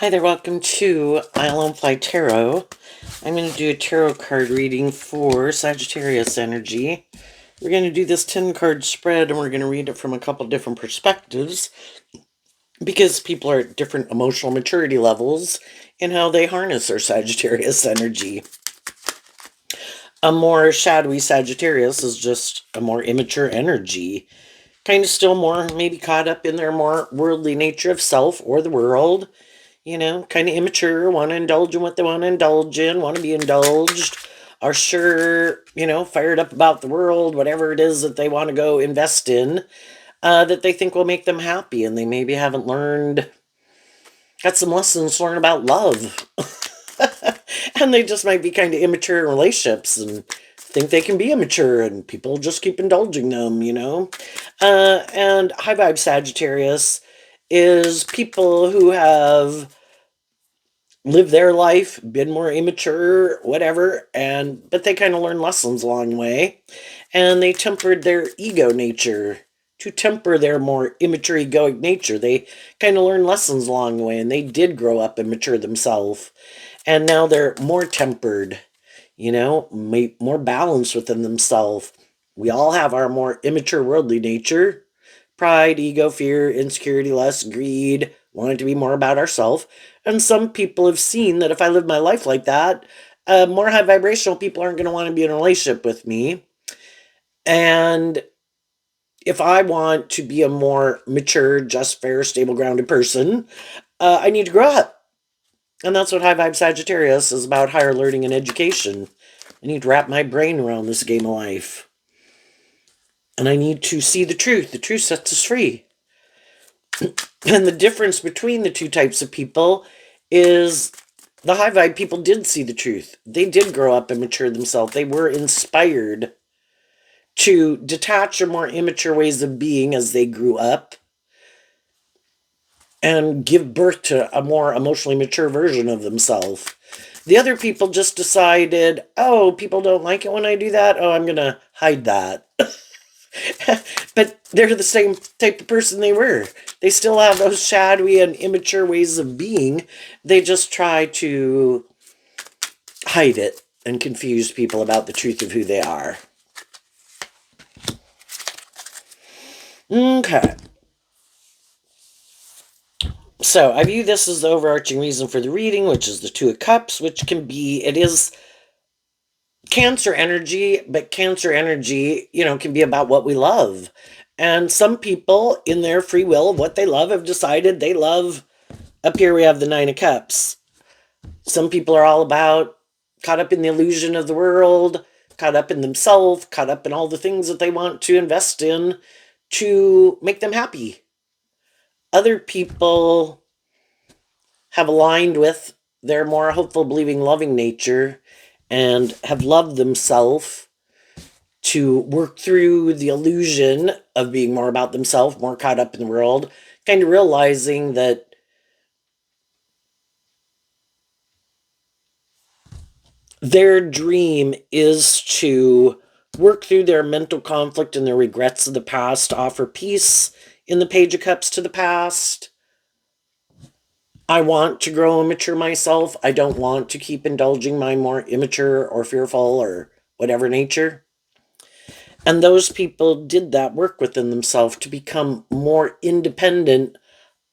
Hi there, welcome to Isle Fly Tarot. I'm going to do a tarot card reading for Sagittarius energy. We're going to do this 10 card spread and we're going to read it from a couple different perspectives because people are at different emotional maturity levels in how they harness their Sagittarius energy. A more shadowy Sagittarius is just a more immature energy, kind of still more maybe caught up in their more worldly nature of self or the world. Kind of immature, want to indulge in what they want to indulge in, want to be indulged, are sure, fired up about the world, whatever it is that they want to go invest in, that they think will make them happy. And they maybe haven't got some lessons to learn about love. And they just might be kind of immature in relationships and think they can be immature and people just keep indulging them. And high vibe Sagittarius is people who have lived their life, been more immature, whatever, but they kind of learn lessons along the way, and they tempered their ego nature to temper their more immature egoic nature. They kind of learn lessons along the way, and they did grow up and mature themselves, and now they're more tempered, more balanced within themselves. We all have our more immature worldly nature: pride, ego, fear, insecurity, lust, greed, wanting to be more about ourselves. And some people have seen that if I live my life like that, more high vibrational people aren't going to want to be in a relationship with me. And if I want to be a more mature, just, fair, stable, grounded person, I need to grow up. And that's what high vibe Sagittarius is about: higher learning and education. I need to wrap my brain around this game of life. And I need to see the truth. The truth sets us free. And the difference between the two types of people is the high vibe people did see the truth. They did grow up and mature themselves. They were inspired to detach their more immature ways of being as they grew up and give birth to a more emotionally mature version of themselves. The other people just decided, oh, people don't like it when I do that. Oh, I'm going to hide that. But they're the same type of person they were. They still have those shadowy and immature ways of being. They just try to hide it and confuse people about the truth of who they are. Okay. So I view this as the overarching reason for the reading, which is the Two of Cups, which it is Cancer energy, but Cancer energy, can be about what we love. And some people, in their free will of what they love, have decided they love. Up here we have the Nine of Cups. Some people are all about caught up in the illusion of the world, caught up in themselves, caught up in all the things that they want to invest in to make them happy. Other people have aligned with their more hopeful, believing, loving nature and have loved themselves to work through the illusion of being more about themselves, more caught up in the world, kind of realizing that their dream is to work through their mental conflict and their regrets of the past, offer peace in the Page of Cups to the past. I want to grow and mature myself. I don't want to keep indulging my more immature or fearful or whatever nature. And those people did that work within themselves to become more independent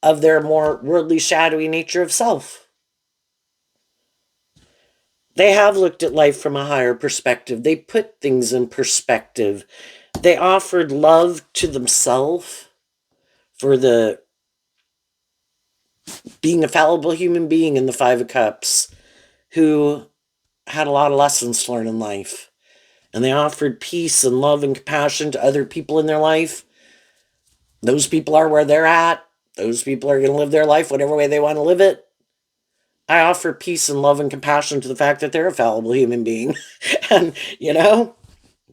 of their more worldly, shadowy nature of self. They have looked at life from a higher perspective. They put things in perspective. They offered love to themselves for the being a fallible human being in the Five of Cups who had a lot of lessons to learn in life. And they offered peace and love and compassion to other people in their life. Those people are where they're at. Those people are going to live their life whatever way they want to live it. I offer peace and love and compassion to the fact that they're a fallible human being. And,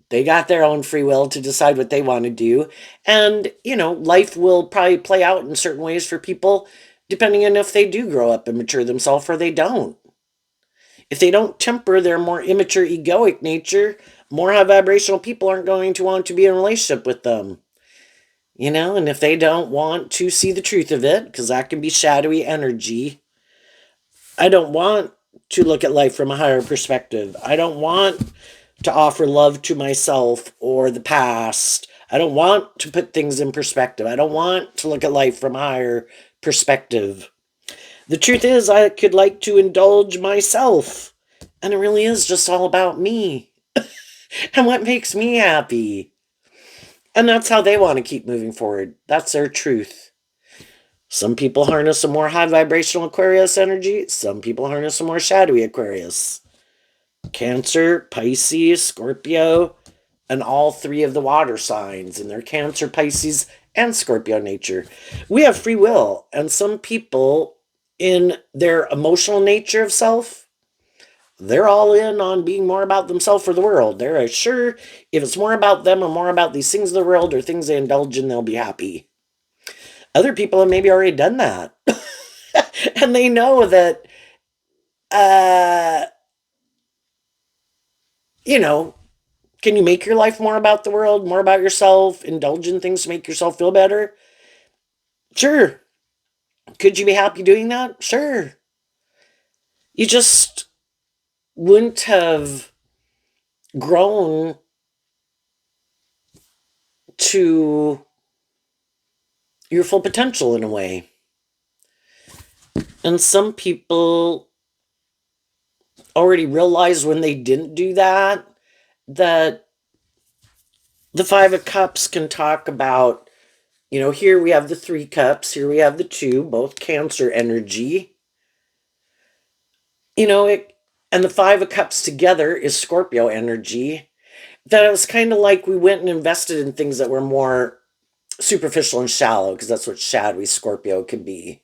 they got their own free will to decide what they want to do. And, life will probably play out in certain ways for people, depending on if they do grow up and mature themselves or they don't. If they don't temper their more immature egoic nature, more high vibrational people aren't going to want to be in a relationship with them. And if they don't want to see the truth of it, because that can be shadowy energy, I don't want to look at life from a higher perspective. I don't want to offer love to myself or the past. I don't want to put things in perspective. I don't want to look at life from a higher perspective. The truth is, I could like to indulge myself. And it really is just all about me and what makes me happy. And that's how they want to keep moving forward. That's their truth. Some people harness a more high vibrational Aquarius energy. Some people harness a more shadowy Aquarius. Cancer, Pisces, Scorpio, and all three of the water signs in their Cancer, Pisces, and Scorpio nature. We have free will, and some people in their emotional nature of self, they're all in on being more about themselves or the world. They're sure if it's more about them or more about these things of the world or things they indulge in, they'll be happy. Other people have maybe already done that. And they know that, you know, can you make your life more about the world, more about yourself, indulge in things to make yourself feel better? Sure. Could you be happy doing that? Sure. You just wouldn't have grown to your full potential in a way. And some people already realized when they didn't do that, that the Five of Cups can talk about, here we have the Three Cups, here we have the Two, both Cancer energy. And the Five of Cups together is Scorpio energy. That it was kind of like we went and invested in things that were more superficial and shallow, because that's what shadowy Scorpio could be.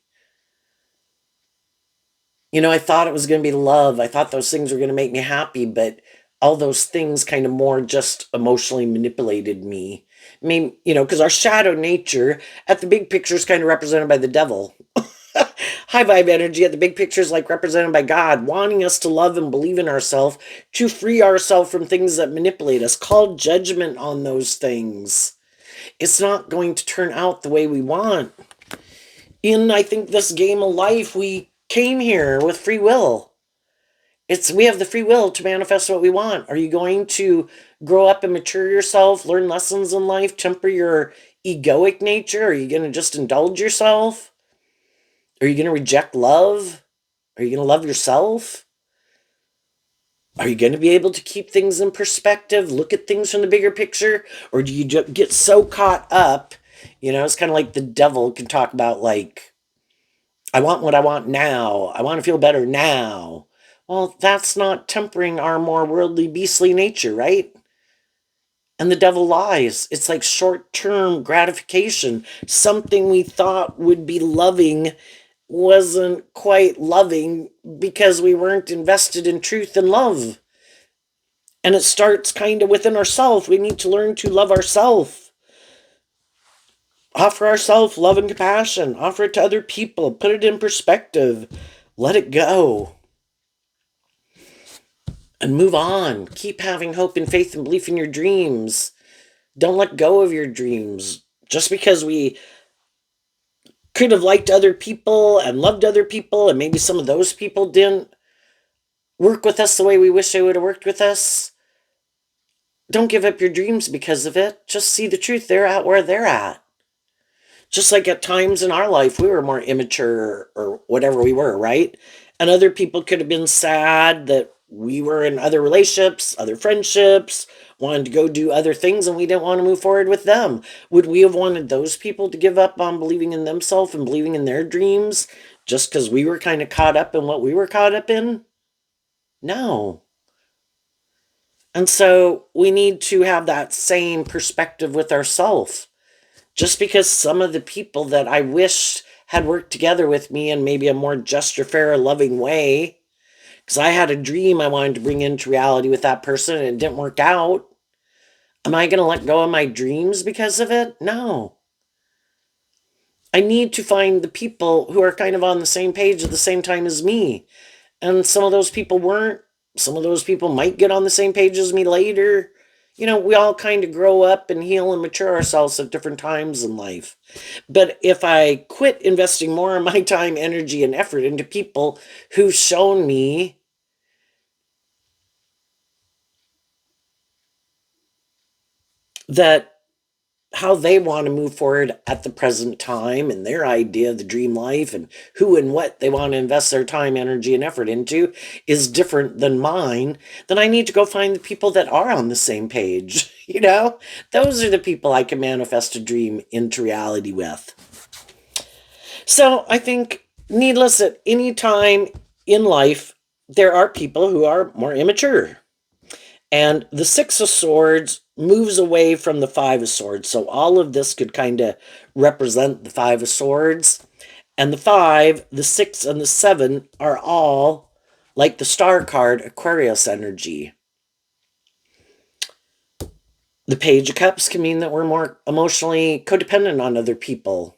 I thought it was going to be love. I thought those things were going to make me happy, but all those things kind of more just emotionally manipulated me. I mean, because our shadow nature at the big picture is kind of represented by the devil. High vibe energy at the big picture is like represented by God, wanting us to love and believe in ourselves, to free ourselves from things that manipulate us. Call judgment on those things. It's not going to turn out the way we want. In, I think, this game of life, we came here with free will. We have the free will to manifest what we want. Are you going to grow up and mature yourself, learn lessons in life, temper your egoic nature? Are you going to just indulge yourself? Are you going to reject love? Are you going to love yourself? Are you going to be able to keep things in perspective, look at things from the bigger picture? Or do you get so caught up? It's kind of like the devil can talk about, like, I want what I want now. I want to feel better now. Well, that's not tempering our more worldly, beastly nature, right? And the devil lies. It's like short-term gratification. Something we thought would be loving wasn't quite loving because we weren't invested in truth and love. And it starts kind of within ourselves. We need to learn to love ourselves. Offer ourselves love and compassion. Offer it to other people. Put it in perspective. Let it go. And move on. Keep having hope and faith and belief in your dreams. Don't let go of your dreams. Just because we could have liked other people and loved other people, and maybe some of those people didn't work with us the way we wish they would have worked with us, don't give up your dreams because of it. Just see the truth. They're at where they're at. Just like at times in our life, we were more immature or whatever we were, right? And other people could have been sad that we were in other relationships, other friendships, wanted to go do other things, and we didn't want to move forward with them. Would we have wanted those people to give up on believing in themselves and believing in their dreams just because we were kind of caught up in what we were caught up in? No. And so we need to have that same perspective with ourselves. Just because some of the people that I wished had worked together with me in maybe a more just or fair, loving way, because I had a dream I wanted to bring into reality with that person and it didn't work out, am I going to let go of my dreams because of it? No. I need to find the people who are kind of on the same page at the same time as me. And some of those people weren't. Some of those people might get on the same page as me later. We all kind of grow up and heal and mature ourselves at different times in life. But if I quit investing more of my time, energy, and effort into people who've shown me that how they want to move forward at the present time and their idea of the dream life and who and what they want to invest their time, energy, and effort into is different than mine, then I need to go find the people that are on the same page. Those are the people I can manifest a dream into reality with. So I think, needless at any time in life, there are people who are more immature. And the Six of Swords moves away from the Five of Swords. So all of this could kind of represent the Five of Swords. And the Five, the Six, and the Seven are all, like the Star card, Aquarius energy. The Page of Cups can mean that we're more emotionally codependent on other people.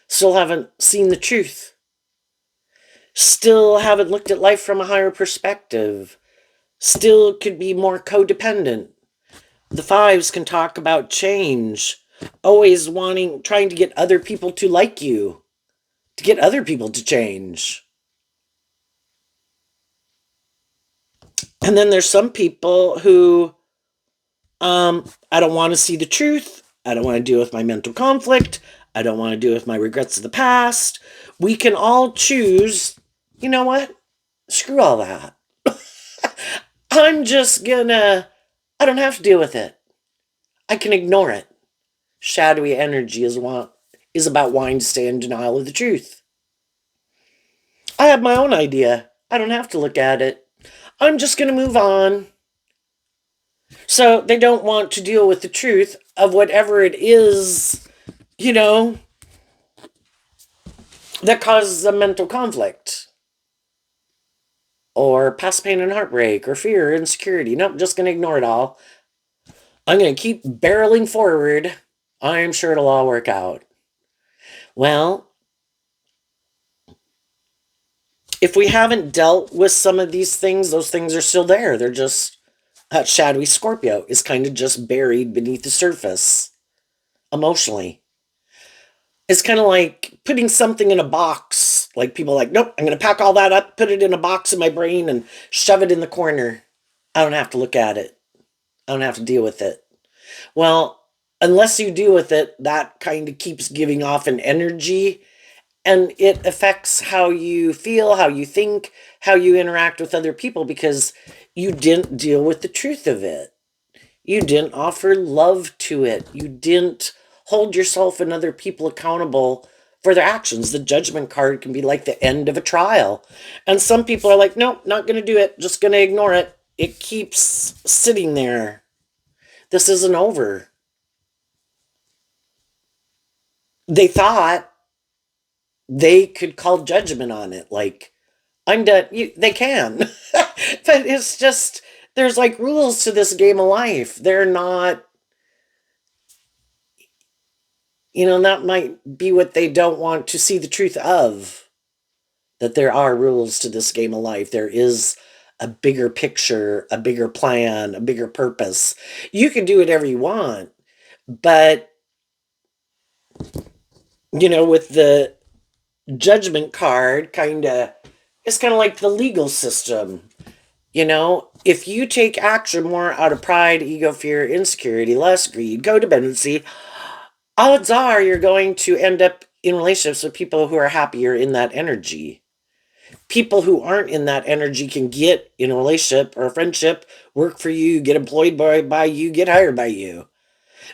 Still haven't seen the truth. Still haven't looked at life from a higher perspective. Still could be more codependent. The Fives can talk about change, always trying to get other people to like you, to get other people to change. And then there's some people who, I don't want to see the truth. I don't want to deal with my mental conflict. I don't want to deal with my regrets of the past. We can all choose, you know what? Screw all that. I don't have to deal with it. I can ignore it. Shadowy energy is about wanting to stay in denial of the truth. I have my own idea. I don't have to look at it. I'm just going to move on. So they don't want to deal with the truth of whatever it is, that causes a mental conflict. Or past pain and heartbreak, or fear, or insecurity. Nope, just going to ignore it all. I'm going to keep barreling forward. I'm sure it'll all work out. Well, if we haven't dealt with some of these things, those things are still there. They're just, that shadowy Scorpio is kind of just buried beneath the surface emotionally. It's kind of like putting something in a box. Like people are like, nope, I'm going to pack all that up, put it in a box in my brain and shove it in the corner. I don't have to look at it. I don't have to deal with it. Well, unless you deal with it, that kind of keeps giving off an energy, and it affects how you feel, how you think, how you interact with other people, because you didn't deal with the truth of it. You didn't offer love to it. You didn't hold yourself and other people accountable for their actions. The Judgment card can be like the end of a trial. And some people are like, nope, not going to do it. Just going to ignore it. It keeps sitting there. This isn't over. They thought they could call judgment on it. Like, I'm done. They can. But it's just, there's like rules to this game of life. They're not, that might be what they don't want to see the truth of. That there are rules to this game of life. There is a bigger picture, a bigger plan, a bigger purpose. You can do whatever you want, but, with the Judgment card, it's kind of like the legal system. If you take action more out of pride, ego, fear, insecurity, lust, greed, codependency, odds are you're going to end up in relationships with people who are happier in that energy. People who aren't in that energy can get in a relationship or a friendship, work for you, get employed by you, get hired by you.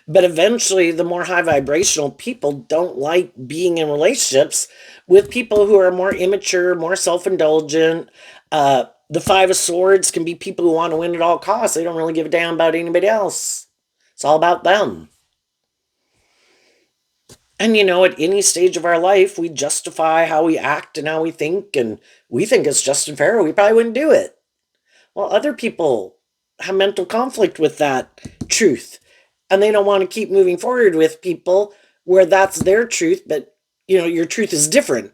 But eventually, the more high vibrational people don't like being in relationships with people who are more immature, more self-indulgent. The Five of Swords can be people who want to win at all costs. They don't really give a damn about anybody else. It's all about them. And at any stage of our life, we justify how we act and how we think, and we think it's just and fair. We probably wouldn't do it. Well, other people have mental conflict with that truth, and they don't want to keep moving forward with people where that's their truth, but your truth is different.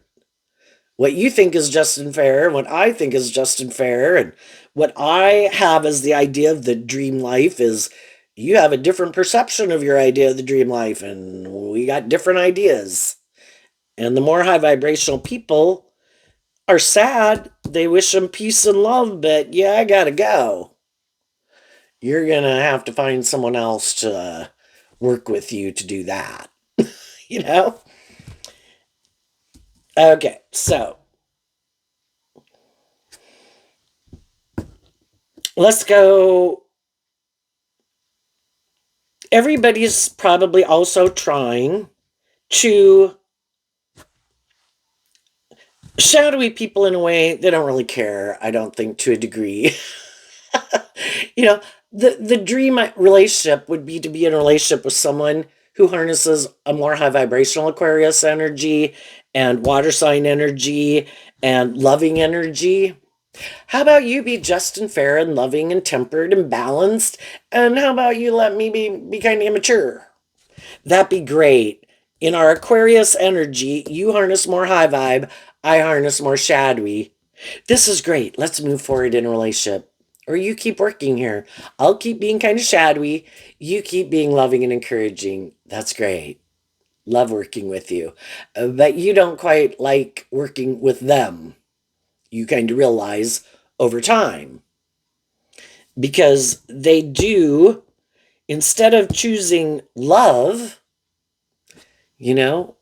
What you think is just and fair, what I think is just and fair, and what I have as the idea of the dream life is You have a different perception of your idea of the dream life, and we got different ideas. And the more high vibrational people are sad, they wish them peace and love, but yeah, I gotta go. You're gonna have to find someone else to work with you to do that. You know? Okay, so let's go. Everybody's probably also trying to shadowy people in a way they don't really care, I don't think, to a degree. You know, the dream relationship would be to be in a relationship with someone who harnesses a more high vibrational Aquarius energy and water sign energy and loving energy. How about you be just and fair and loving and tempered and balanced? And how about you let me be kind of immature? That'd be great. In our Aquarius energy, you harness more high vibe, I harness more shadowy. This is great. Let's move forward in a relationship. Or you keep working here. I'll keep being kind of shadowy. You keep being loving and encouraging. That's great. Love working with you. But you don't quite like working with them. You kind of realize over time. Because they do, instead of choosing love, you know,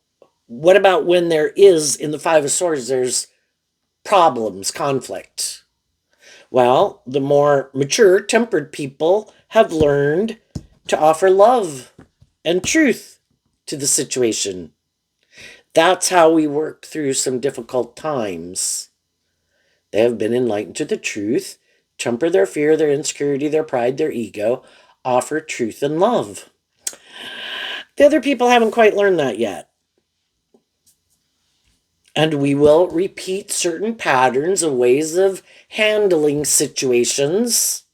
what about when there is, in the Five of Swords, there's problems, conflict? Well, the more mature, tempered people have learned to offer love and truth to the situation. That's how we work through some difficult times. They have been enlightened to the truth, temper their fear, their insecurity, their pride, their ego, offer truth and love. The other people haven't quite learned that yet. And we will repeat certain patterns of ways of handling situations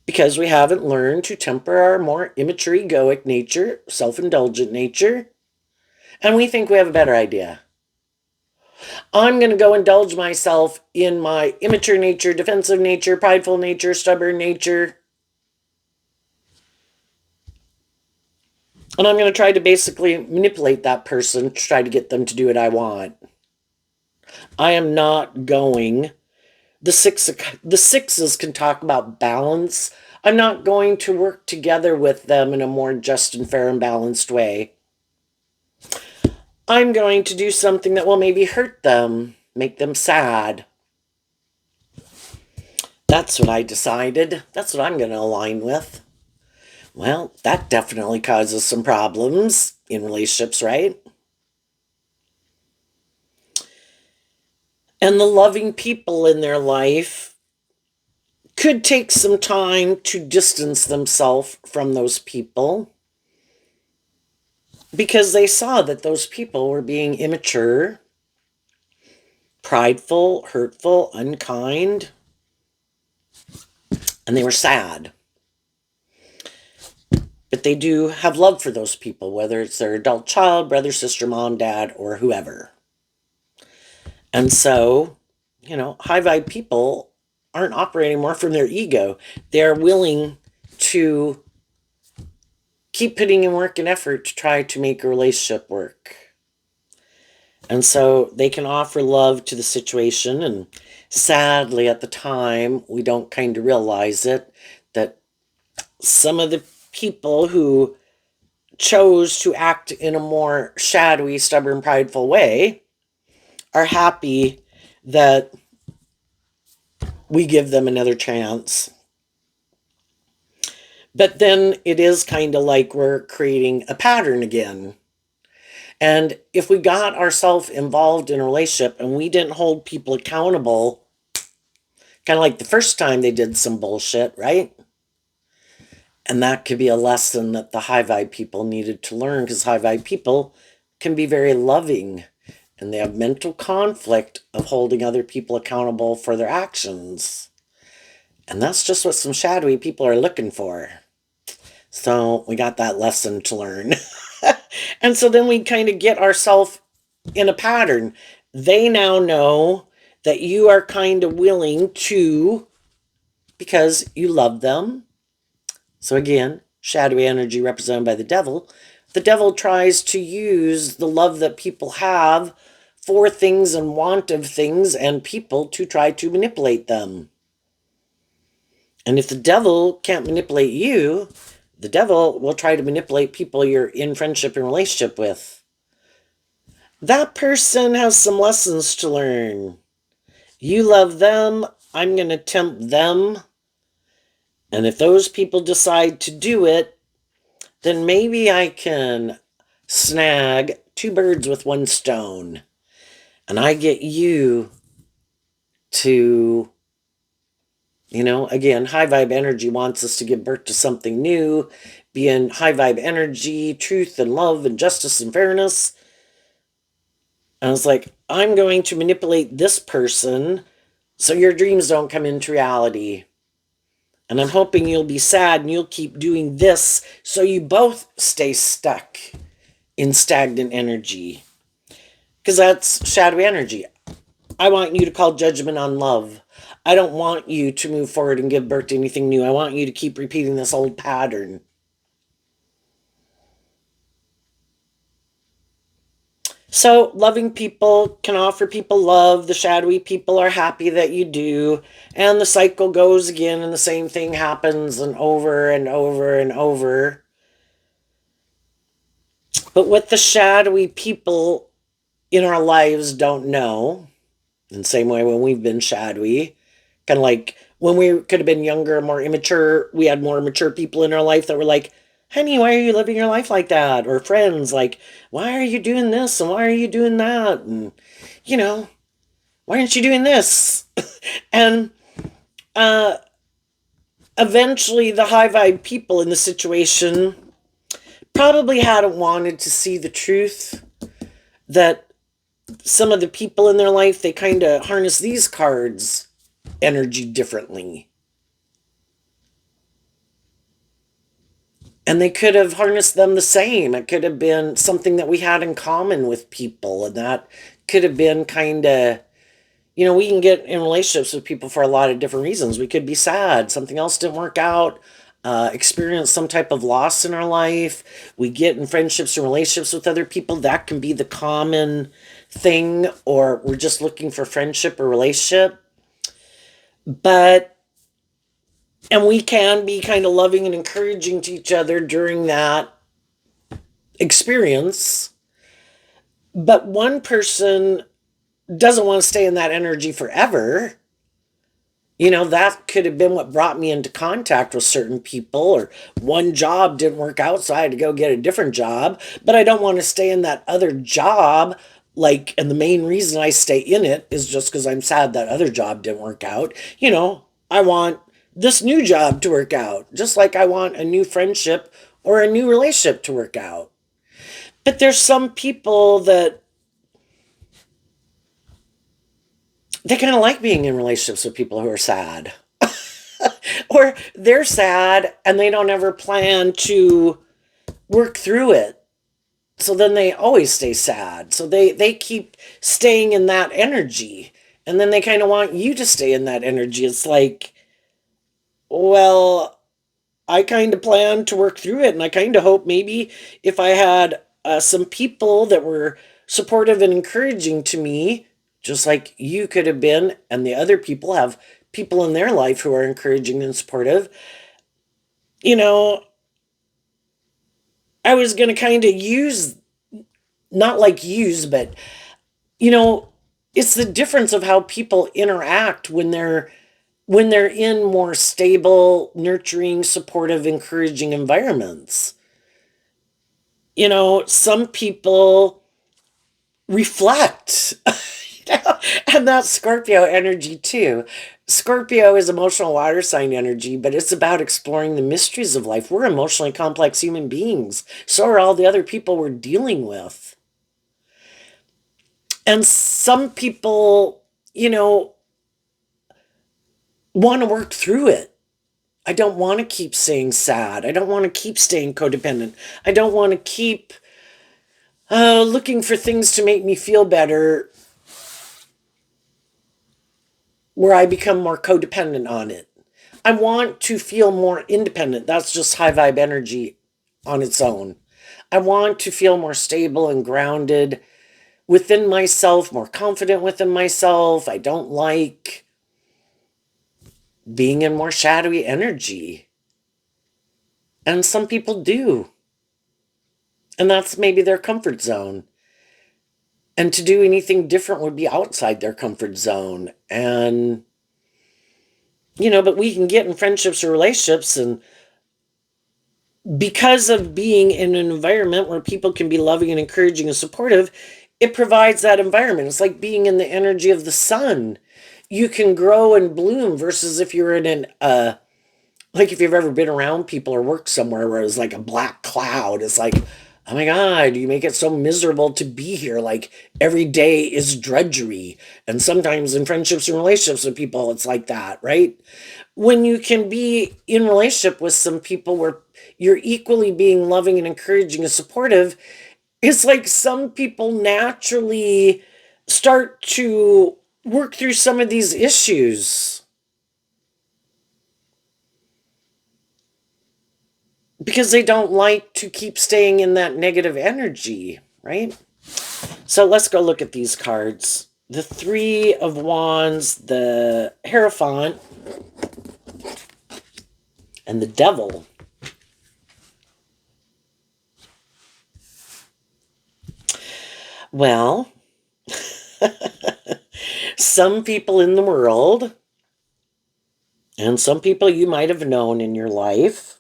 because we haven't learned to temper our more immature egoic nature, self-indulgent nature, and we think we have a better idea. I'm going to go indulge myself in my immature nature, defensive nature, prideful nature, stubborn nature, and I'm going to try to basically manipulate that person to try to get them to do what I want. I am not going. The sixes can talk about balance. I'm not going to work together with them in a more just and fair and balanced way. I'm going to do something that will maybe hurt them, make them sad. That's what I decided. That's what I'm going to align with. Well, that definitely causes some problems in relationships, right? And the loving people in their life could take some time to distance themselves from those people because they saw that those people were being immature, prideful, hurtful, unkind, and they were sad. But they do have love for those people, whether it's their adult child, brother, sister, mom, dad, or whoever. And so, you know, high vibe people aren't operating more from their ego. They're willing to keep putting in work and effort to try to make a relationship work. And so they can offer love to the situation. And sadly, at the time, we don't kind of realize it, that some of the people who chose to act in a more shadowy, stubborn, prideful way are happy that we give them another chance. But then it is kind of like we're creating a pattern again. And if we got ourselves involved in a relationship and we didn't hold people accountable, kind of like the first time they did some bullshit, right? And that could be a lesson that the high vibe people needed to learn, because high vibe people can be very loving and they have mental conflict of holding other people accountable for their actions. And that's just what some shadowy people are looking for. So we got that lesson to learn. And so then we kind of get ourselves in a pattern. They now know that you are kind of willing to, because you love them, So again, shadowy energy represented by the devil. The devil tries to use the love that people have for things and want of things and people to try to manipulate them. And if the devil can't manipulate you, the devil will try to manipulate people you're in friendship and relationship with. That person has some lessons to learn. You love them, I'm going to tempt them. And if those people decide to do it, then maybe I can snag two birds with one stone. And I get you to, again, high vibe energy wants us to give birth to something new, be in high vibe energy, truth and love and justice and fairness. And I was like, I'm going to manipulate this person so your dreams don't come into reality. And I'm hoping you'll be sad and you'll keep doing this so you both stay stuck in stagnant energy. Because that's shadowy energy. I want you to call judgment on love. I don't want you to move forward and give birth to anything new. I want you to keep repeating this old pattern. So loving people can offer people love. The shadowy people are happy that you do. And the cycle goes again and the same thing happens and over and over and over. But what the shadowy people in our lives don't know, in the same way when we've been shadowy, kind of like when we could have been younger, more immature, we had more mature people in our life that were like, honey, why are you living your life like that? Or friends like, why are you doing this and why are you doing that? And, why aren't you doing this? And eventually the high vibe people in the situation probably hadn't wanted to see the truth that some of the people in their life, they kind of harness these cards energy differently. And they could have harnessed them the same. It could have been something that we had in common with people. And that could have been kind of, we can get in relationships with people for a lot of different reasons. We could be sad. Something else didn't work out. Experience some type of loss in our life. We get in friendships and relationships with other people. That can be the common thing. Or we're just looking for friendship or relationship. And we can be kind of loving and encouraging to each other during that experience. But one person doesn't want to stay in that energy forever. That could have been what brought me into contact with certain people, or one job didn't work out, so I had to go get a different job. But I don't want to stay in that other job. And the main reason I stay in it is just because I'm sad that other job didn't work out. I want this new job to work out, just like I want a new friendship or a new relationship to work out. But there's some people that they kind of like being in relationships with people who are sad. Or they're sad and they don't ever plan to work through it. So then they always stay sad. So they keep staying in that energy. And then they kind of want you to stay in that energy. It's like, well, I kind of plan to work through it. And I kind of hope maybe if I had some people that were supportive and encouraging to me, just like you could have been, and the other people have people in their life who are encouraging and supportive, I was going to kind of use, not like use, but, it's the difference of how people interact when they're in more stable, nurturing, supportive, encouraging environments. Some people reflect. And that's Scorpio energy too. Scorpio is emotional water sign energy, but it's about exploring the mysteries of life. We're emotionally complex human beings. So are all the other people we're dealing with. And some people, want to work through it. I don't want to keep staying sad. I don't want to keep staying codependent. I don't want to keep looking for things to make me feel better where I become more codependent on it. I want to feel more independent. That's just high vibe energy on its own. I want to feel more stable and grounded within myself, more confident within myself. I don't like being in more shadowy energy. And some people do. And that's maybe their comfort zone. And to do anything different would be outside their comfort zone. And, but we can get in friendships or relationships, and because of being in an environment where people can be loving and encouraging and supportive, it provides that environment. It's like being in the energy of the sun. You can grow and bloom versus if you're in like if you've ever been around people or worked somewhere where it's like a black cloud. It's like, oh my God, you make it so miserable to be here. Like every day is drudgery. And sometimes in friendships and relationships with people, it's like that, right? When you can be in relationship with some people where you're equally being loving and encouraging and supportive, it's like some people naturally start to work through some of these issues because they don't like to keep staying in that negative energy, right? So let's go look at these cards. The Three of Wands, the Hierophant, and the Devil. Well, some people in the world, and some people you might have known in your life,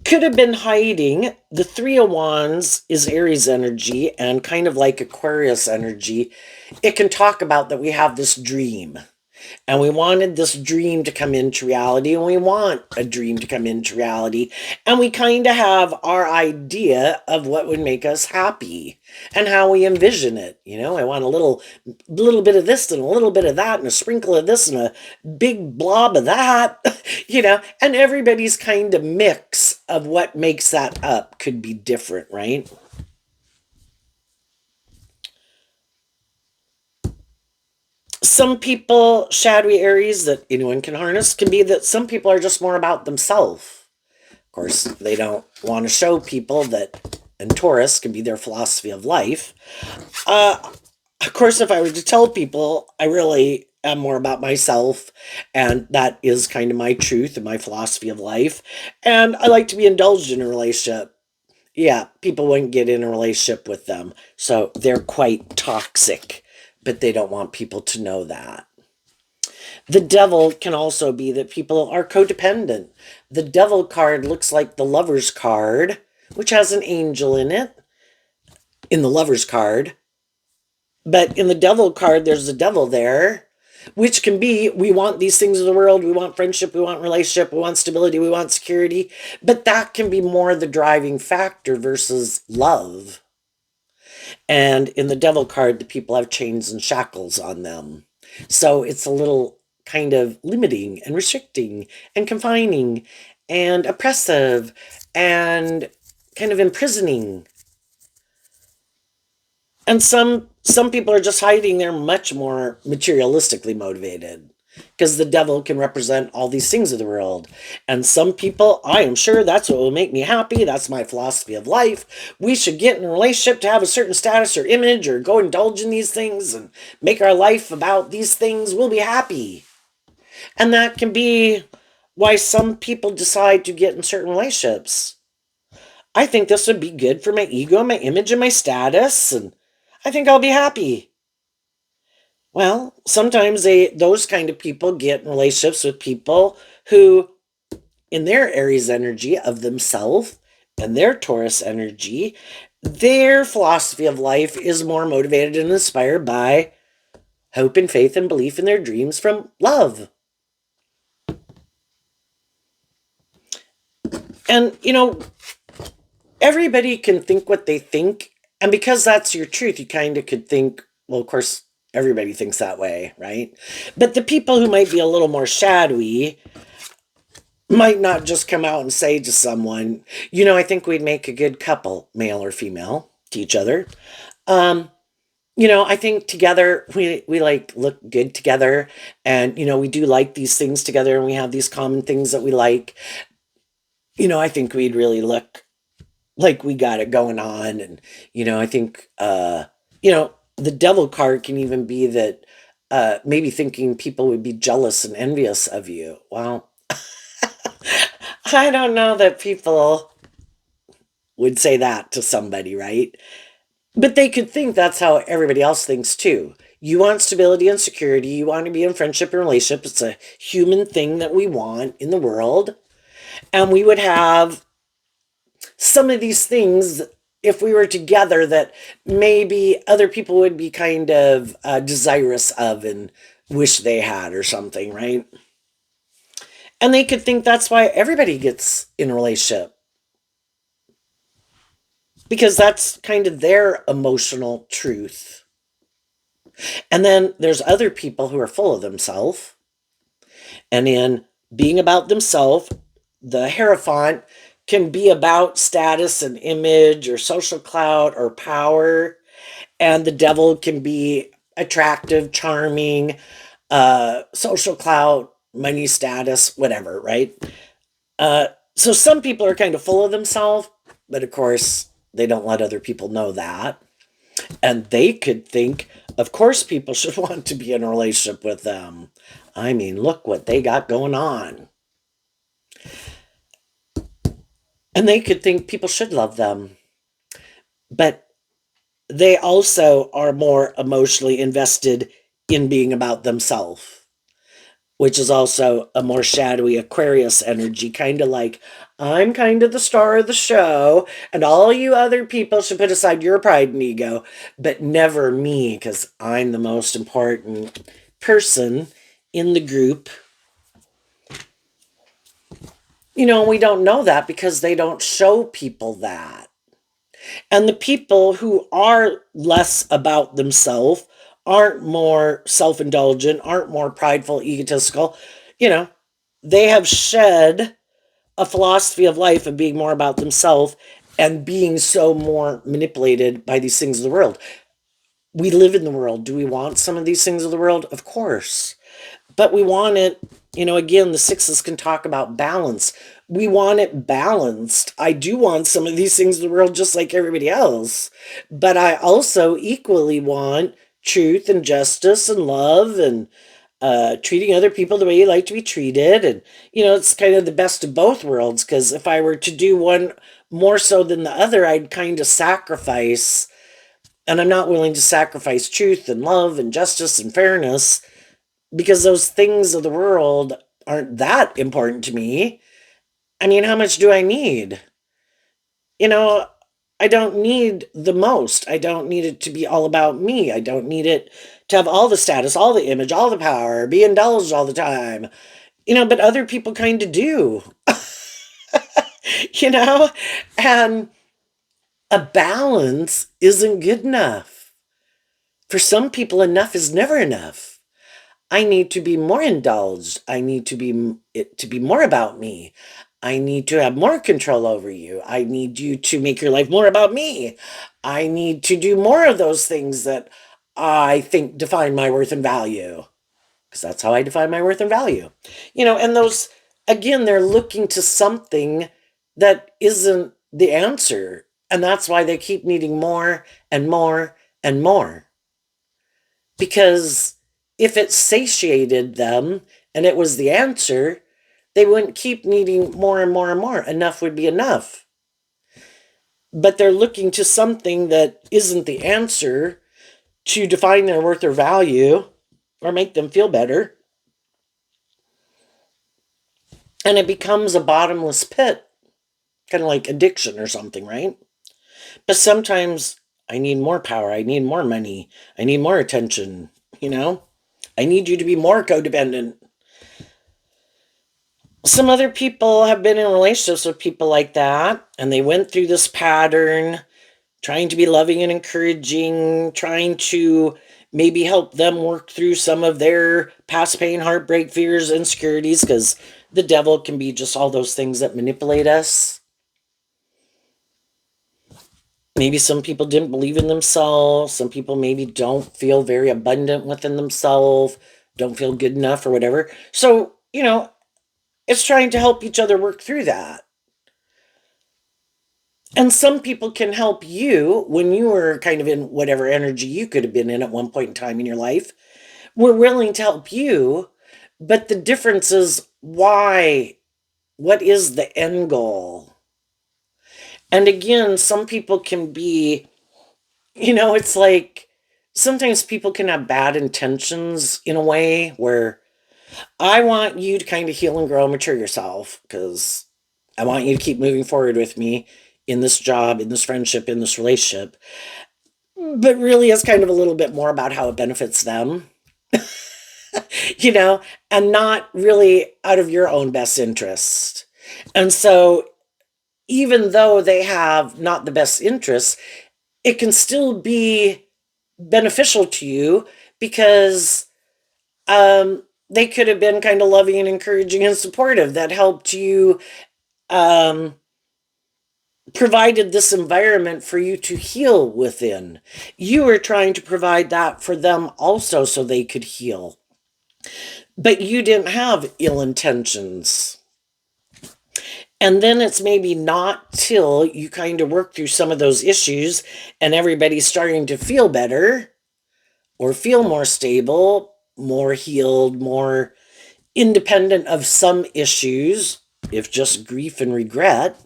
could have been hiding. The Three of Wands is Aries energy and kind of like Aquarius energy. It can talk about that we have this dream. And we wanted this dream to come into reality, and we want a dream to come into reality. And we kind of have our idea of what would make us happy and how we envision it. I want a little bit of this and a little bit of that and a sprinkle of this and a big blob of that, and everybody's kind of mix of what makes that up could be different, right? Some people, shadowy Aries that anyone can harness, can be that some people are just more about themselves. Of course, they don't want to show people that, and Taurus can be their philosophy of life. Of course, if I were to tell people I really am more about myself, and that is kind of my truth and my philosophy of life, and I like to be indulged in a relationship, yeah, people wouldn't get in a relationship with them. So they're quite toxic, but they don't want people to know that. The Devil can also be that people are codependent. The Devil card looks like the Lover's card, which has an angel in it, in the Lover's card. But in the Devil card, there's the devil there, which can be, we want these things in the world, we want friendship, we want relationship, we want stability, we want security. But that can be more the driving factor versus love. And in the Devil card, the people have chains and shackles on them. So it's a little kind of limiting and restricting and confining and oppressive and kind of imprisoning. And some people are just hiding. They're much more materialistically motivated because the devil can represent all these things of the world. And some people, I am sure that's what will make me happy. That's my philosophy of life. We should get in a relationship to have a certain status or image or go indulge in these things and make our life about these things. We'll be happy. And that can be why some people decide to get in certain relationships. I think this would be good for my ego, my image, and my status, and I think I'll be happy. Well, sometimes those kind of people get in relationships with people who, in their Aries energy of themselves and their Taurus energy, their philosophy of life is more motivated and inspired by hope and faith and belief in their dreams from love. And, everybody can think what they think. And because that's your truth, you kind of could think, well, of course, everybody thinks that way, right? But the people who might be a little more shadowy might not just come out and say to someone, I think we'd make a good couple, male or female, to each other. I think together we like look good together, and we do like these things together, and we have these common things that we like. I think we'd really look like we got it going on. And I think the devil card can even be that maybe thinking people would be jealous and envious of you. Well, I don't know that people would say that to somebody, right? But they could think that's how everybody else thinks too. You want stability and security. You want to be in friendship and relationship. It's a human thing that we want in the world. And we would have some of these things if we were together that maybe other people would be kind of desirous of and wish they had or something, right? And they could think that's why everybody gets in a relationship because that's kind of their emotional truth. And then there's other people who are full of themselves. And in being about themselves, the Hierophant can be about status and image or social clout or power. And the devil can be attractive, charming, social clout, money status, whatever, right? So some people are kind of full of themselves, but of course, they don't let other people know that. And they could think, of course, people should want to be in a relationship with them. I mean, look what they got going on. And they could think people should love them. But they also are more emotionally invested in being about themselves, which is also a more shadowy Aquarius energy, kind of like, I'm kind of the star of the show, and all you other people should put aside your pride and ego, but never me, because I'm the most important person in the group. We don't know that because they don't show people that. And the people who are less about themselves aren't more self indulgent, aren't more prideful, egotistical. You know, they have shed a philosophy of life of being more about themselves and being so more manipulated by these things of the world. We live in the world. Do we want some of these things of the world? Of course. But we want it, again, the sixes can talk about balance. We want it balanced. I do want some of these things in the world just like everybody else, but I also equally want truth and justice and love and treating other people the way you like to be treated. And, it's kind of the best of both worlds because if I were to do one more so than the other, I'd kind of sacrifice, and I'm not willing to sacrifice truth and love and justice and fairness because those things of the world aren't that important to me. I mean, how much do I need? You know, I don't need the most. I don't need it to be all about me. I don't need it to have all the status, all the image, all the power, be indulged all the time. But other people kind of do, you know? And a balance isn't good enough. For some people, enough is never enough. I need to be more indulged. I need to be it to be more about me. I need to have more control over you. I need you to make your life more about me. I need to do more of those things that I think define my worth and value. Because that's how I define my worth and value. And those, again, they're looking to something that isn't the answer. And that's why they keep needing more and more and more. Because if it satiated them and it was the answer, they wouldn't keep needing more and more and more. Enough would be enough. But they're looking to something that isn't the answer to define their worth or value or make them feel better. And it becomes a bottomless pit, kind of like addiction or something, right? But sometimes I need more power. I need more money. I need more attention, I need you to be more codependent. Some other people have been in relationships with people like that, and they went through this pattern, trying to be loving and encouraging, trying to maybe help them work through some of their past pain, heartbreak, fears, insecurities, because the devil can be just all those things that manipulate us. Maybe some people didn't believe in themselves. Some people maybe don't feel very abundant within themselves, don't feel good enough or whatever. So, it's trying to help each other work through that. And some people can help you when you were kind of in whatever energy you could have been in at one point in time in your life. We're willing to help you, but the difference is why? What is the end goal? And again, some people can be, it's like sometimes people can have bad intentions in a way where I want you to kind of heal and grow and mature yourself because I want you to keep moving forward with me in this job, in this friendship, in this relationship. But really, it's kind of a little bit more about how it benefits them, you know, and not really out of your own best interest. And so, even though they have not the best interests, it can still be beneficial to you because they could have been kind of loving and encouraging and supportive that helped you, um, provided this environment for you to heal within. You were trying to provide that for them also so they could heal. But you didn't have ill intentions. And then it's maybe not till you kind of work through some of those issues and everybody's starting to feel better or feel more stable, more healed, more independent of some issues, if just grief and regret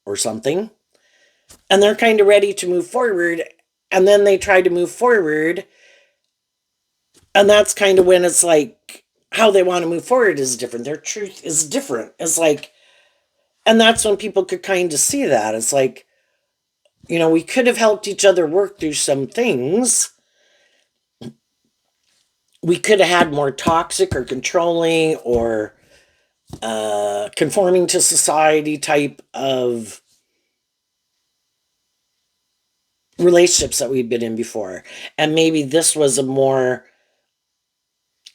or something. And they're kind of ready to move forward. And then they try to move forward. And that's kind of when it's like how they want to move forward is different. Their truth is different. It's like, and that's when people could kind of see that. It's like, we could have helped each other work through some things. We could have had more toxic or controlling or conforming to society type of relationships that we'd been in before. And maybe this was a more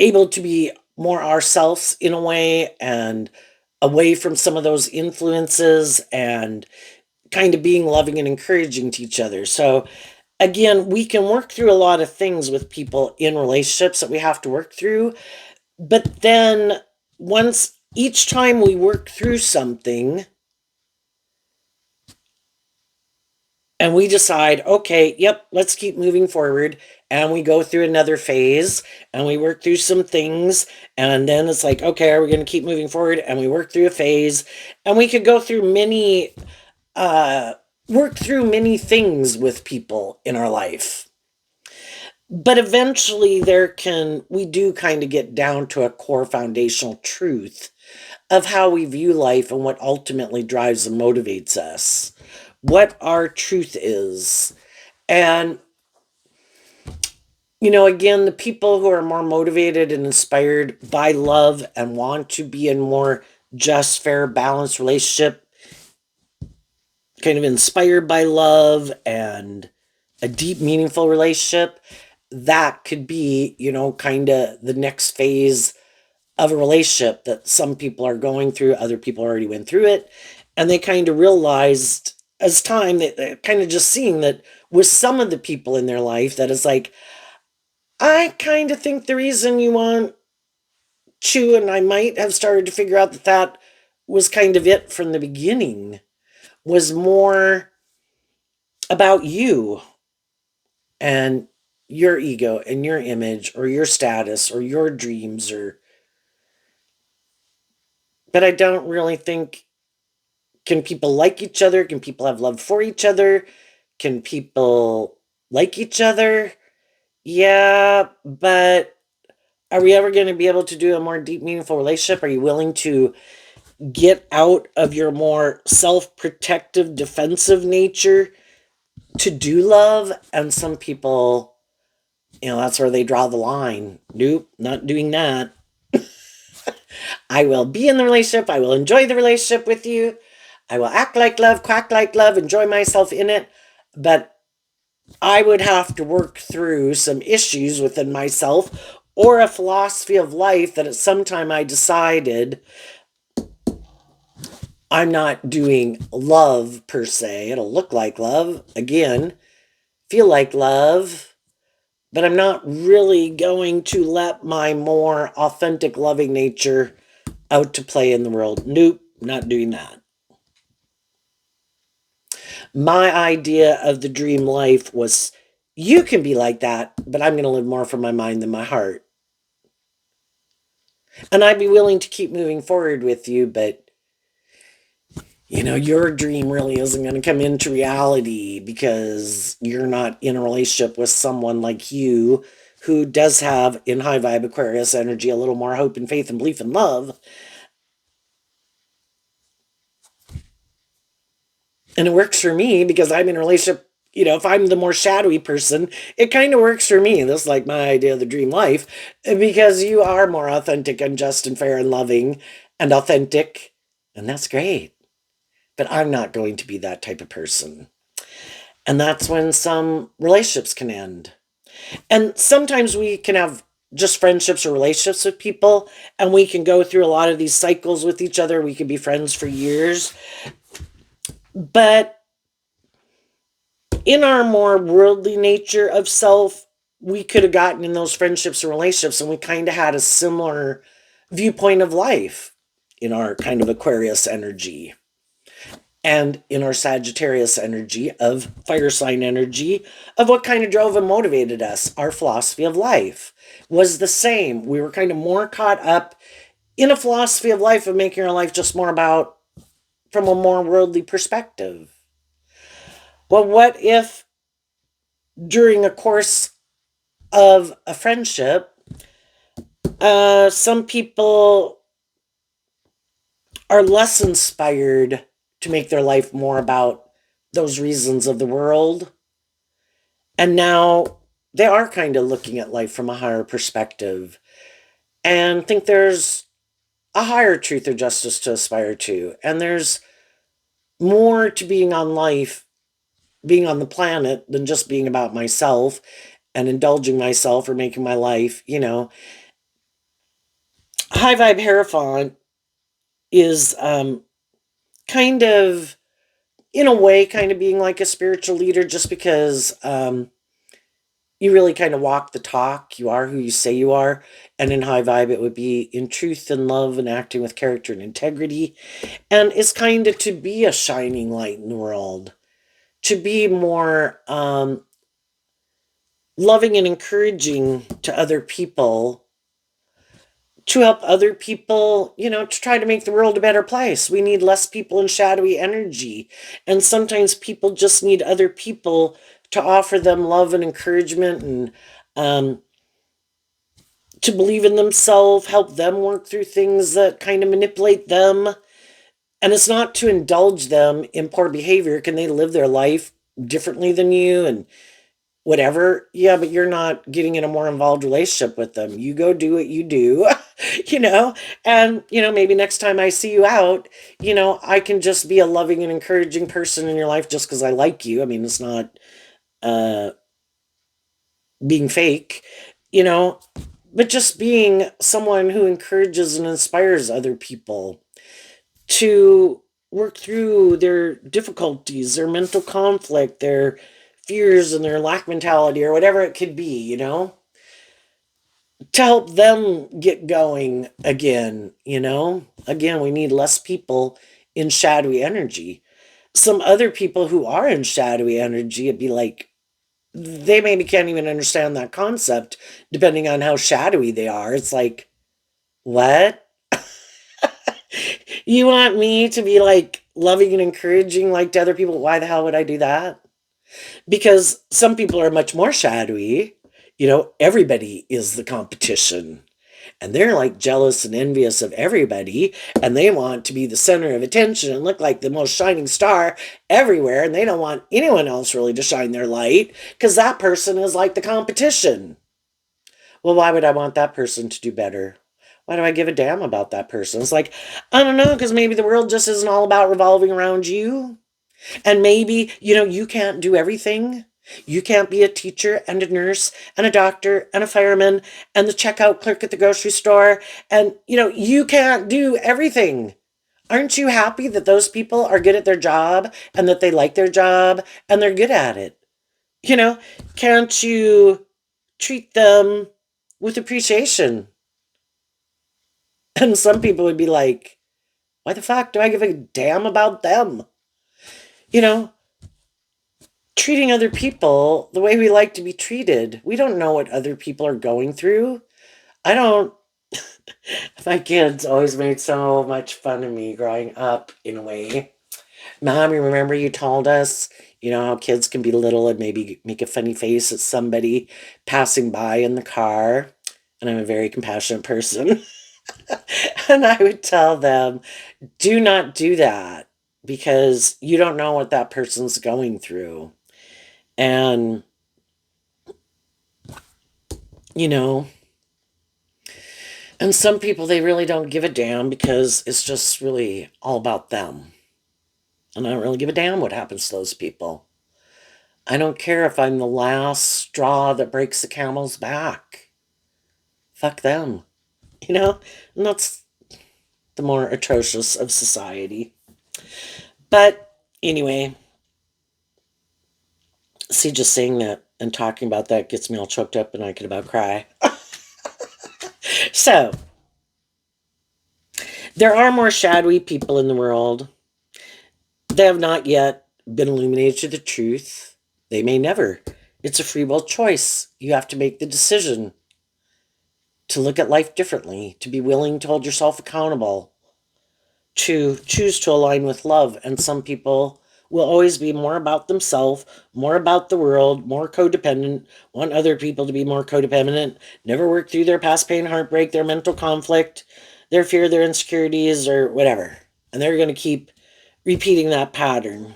able to be more ourselves in a way and away from some of those influences and kind of being loving and encouraging to each other. So again, we can work through a lot of things with people in relationships that we have to work through. But then once each time we work through something and we decide, okay, yep, let's keep moving forward. And we go through another phase and we work through some things. And then it's like, okay, are we going to keep moving forward? And we work through a phase. And we could go through work through many things with people in our life. But eventually we do kind of get down to a core foundational truth of how we view life and what ultimately drives and motivates us, what our truth is. And, again, the people who are more motivated and inspired by love and want to be in more just, fair, balanced relationship, kind of inspired by love and a deep, meaningful relationship, that could be, kind of the next phase of a relationship that some people are going through, other people already went through it. And they kind of realized as time that they're kind of just seeing that with some of the people in their life that it's like, I kind of think the reason you want to, and I might have started to figure out that was kind of it from the beginning, was more about you and your ego and your image or your status or your dreams but I don't really think, can people like each other? Can people have love for each other? Can people like each other? Yeah, but are we ever going to be able to do a more deep, meaningful relationship? Are you willing to get out of your more self-protective, defensive nature to do love? And some people, that's where they draw the line. Nope, not doing that. I will be in the relationship. I will enjoy the relationship with you. I will act like love, quack like love, enjoy myself in it. But I would have to work through some issues within myself or a philosophy of life that at some time I decided I'm not doing love per se. It'll look like love, again, feel like love, but I'm not really going to let my more authentic, loving nature out to play in the world. Nope, not doing that. My idea of the dream life was you can be like that, but I'm going to live more from my mind than my heart. And I'd be willing to keep moving forward with you, but your dream really isn't going to come into reality because you're not in a relationship with someone like you who does have, in high vibe Aquarius energy, a little more hope and faith and belief and love. And it works for me because I'm in a relationship. If I'm the more shadowy person, it kind of works for me. This is like my idea of the dream life because you are more authentic and just and fair and loving and authentic. And that's great. But I'm not going to be that type of person. And that's when some relationships can end. And sometimes we can have just friendships or relationships with people, and we can go through a lot of these cycles with each other. We could be friends for years. But in our more worldly nature of self, we could have gotten in those friendships or relationships, and we kind of had a similar viewpoint of life in our kind of Aquarius energy. And in our Sagittarius energy of fire sign energy of what kind of drove and motivated us. Our philosophy of life was the same. We were kind of more caught up in a philosophy of life of making our life just more about from a more worldly perspective. Well, what if during a course of a friendship, some people are less inspired to make their life more about those reasons of the world. And now they are kind of looking at life from a higher perspective and think there's a higher truth or justice to aspire to. And there's more to being on life, being on the planet, than just being about myself and indulging myself or making my life, High Vibe Hierophant is kind of, in a way, kind of being like a spiritual leader just because you really kind of walk the talk. You are who you say you are. And in high vibe, it would be in truth and love and acting with character and integrity. And it's kind of to be a shining light in the world, to be more loving and encouraging to other people, to help other people, to try to make the world a better place. We need less people in shadowy energy. And sometimes people just need other people to offer them love and encouragement and to believe in themselves, help them work through things that kind of manipulate them. And it's not to indulge them in poor behavior. Can they live their life differently than you and whatever? Yeah, but you're not getting in a more involved relationship with them. You go do what you do, and, maybe next time I see you out, I can just be a loving and encouraging person in your life just because I like you. I mean, it's not being fake, but just being someone who encourages and inspires other people to work through their difficulties, their mental conflict, their fears and their lack mentality or whatever it could be, to help them get going again, Again, we need less people in shadowy energy. Some other people who are in shadowy energy, it'd be like, they maybe can't even understand that concept depending on how shadowy they are. It's like, what? You want me to be like loving and encouraging like to other people? Why the hell would I do that? Because some people are much more shadowy. Everybody is the competition. And they're like jealous and envious of everybody. And they want to be the center of attention and look like the most shining star everywhere. And they don't want anyone else really to shine their light because that person is like the competition. Well, why would I want that person to do better? Why do I give a damn about that person? It's like, I don't know, because maybe the world just isn't all about revolving around you. And maybe, you can't do everything. You can't be a teacher and a nurse and a doctor and a fireman and the checkout clerk at the grocery store. And, you can't do everything. Aren't you happy that those people are good at their job and that they like their job and they're good at it? You know, can't you treat them with appreciation? And some people would be like, why the fuck do I give a damn about them? You know, treating other people the way we like to be treated. We don't know what other people are going through. I don't. My kids always made so much fun of me growing up in a way. Mom, you remember you told us, how kids can be little and maybe make a funny face at somebody passing by in the car. And I'm a very compassionate person. And I would tell them, do not do that because you don't know what that person's going through. And, you know, and some people, they really don't give a damn because it's just really all about them. And I don't really give a damn what happens to those people. I don't care if I'm the last straw that breaks the camel's back. Fuck them. And that's the more atrocious of society. But anyway, see, just saying that and talking about that gets me all choked up and I could about cry. So, there are more shadowy people in the world. They have not yet been illuminated to the truth. They may never. It's a free will choice. You have to make the decision to look at life differently, to be willing to hold yourself accountable, to choose to align with love. And some people will always be more about themselves, more about the world, more codependent, want other people to be more codependent, never work through their past pain, heartbreak, their mental conflict, their fear, their insecurities, or whatever. And they're going to keep repeating that pattern.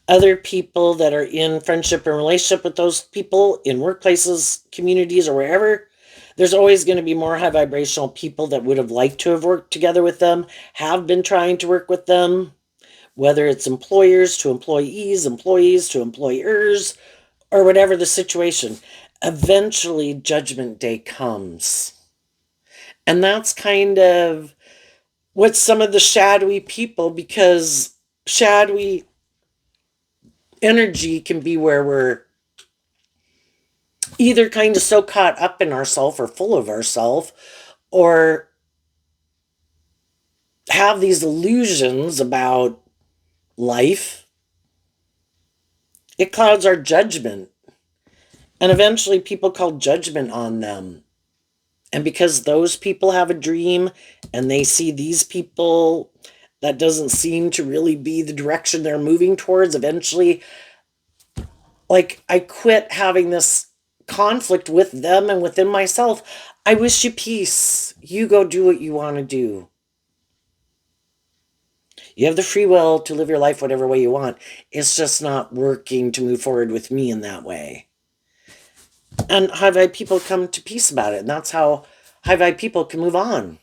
Other people that are in friendship and relationship with those people in workplaces, communities, or wherever, there's always going to be more high vibrational people that would have liked to have worked together with them, have been trying to work with them, whether it's employers to employees, employees to employers, or whatever the situation. Eventually, Judgment Day comes. And that's kind of what some of the shadowy people, because shadowy energy can be where we're either kind of so caught up in ourself or full of ourself, or have these illusions about life. It clouds our judgment. And eventually people call judgment on them. And because those people have a dream and they see these people that doesn't seem to really be the direction they're moving towards, eventually, like, I quit having this conflict with them and within myself. I wish you peace. You go do what you want to do. You have the free will to live your life whatever way you want. It's just not working to move forward with me in that way. And high vibe people come to peace about it. And that's how high vibe people can move on.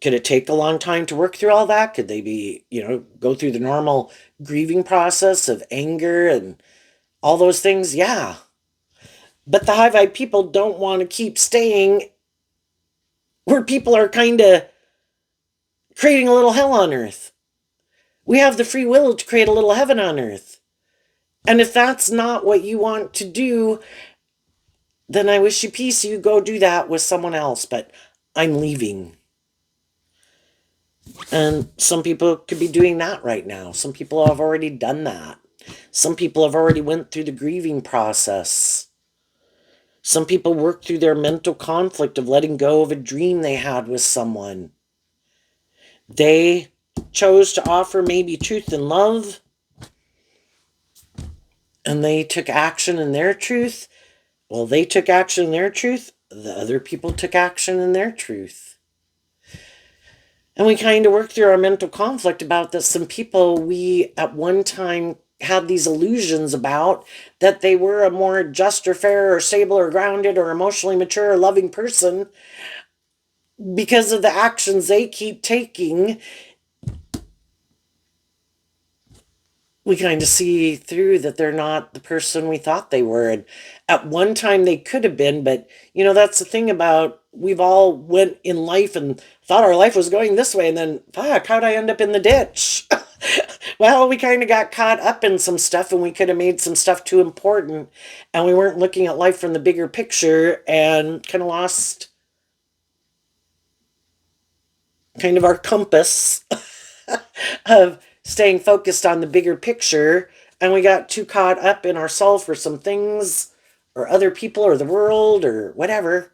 Could it take a long time to work through all that? Could they be, go through the normal grieving process of anger and all those things? Yeah. But the high vibe people don't want to keep staying where people are kind of creating a little hell on earth. We have the free will to create a little heaven on earth. And if that's not what you want to do, then I wish you peace. You go do that with someone else. But I'm leaving. And some people could be doing that right now. Some people have already done that. Some people have already went through the grieving process. Some people work through their mental conflict of letting go of a dream they had with someone. They chose to offer maybe truth and love, and they took action in their truth. Well, they took action in their truth. The other people took action in their truth. And we kind of work through our mental conflict about that. Some people we at one time had these illusions about that they were a more just or fair or stable or grounded or emotionally mature or loving person because of the actions they keep taking we kind of see through that they're not the person we thought they were. And at one time they could have been, but that's the thing about we've all went in life and thought our life was going this way, and then fuck, how'd I end up in the ditch? Well, we kind of got caught up in some stuff and we could have made some stuff too important and we weren't looking at life from the bigger picture and kind of lost kind of our compass of staying focused on the bigger picture, and we got too caught up in ourselves for some things or other people or the world or whatever.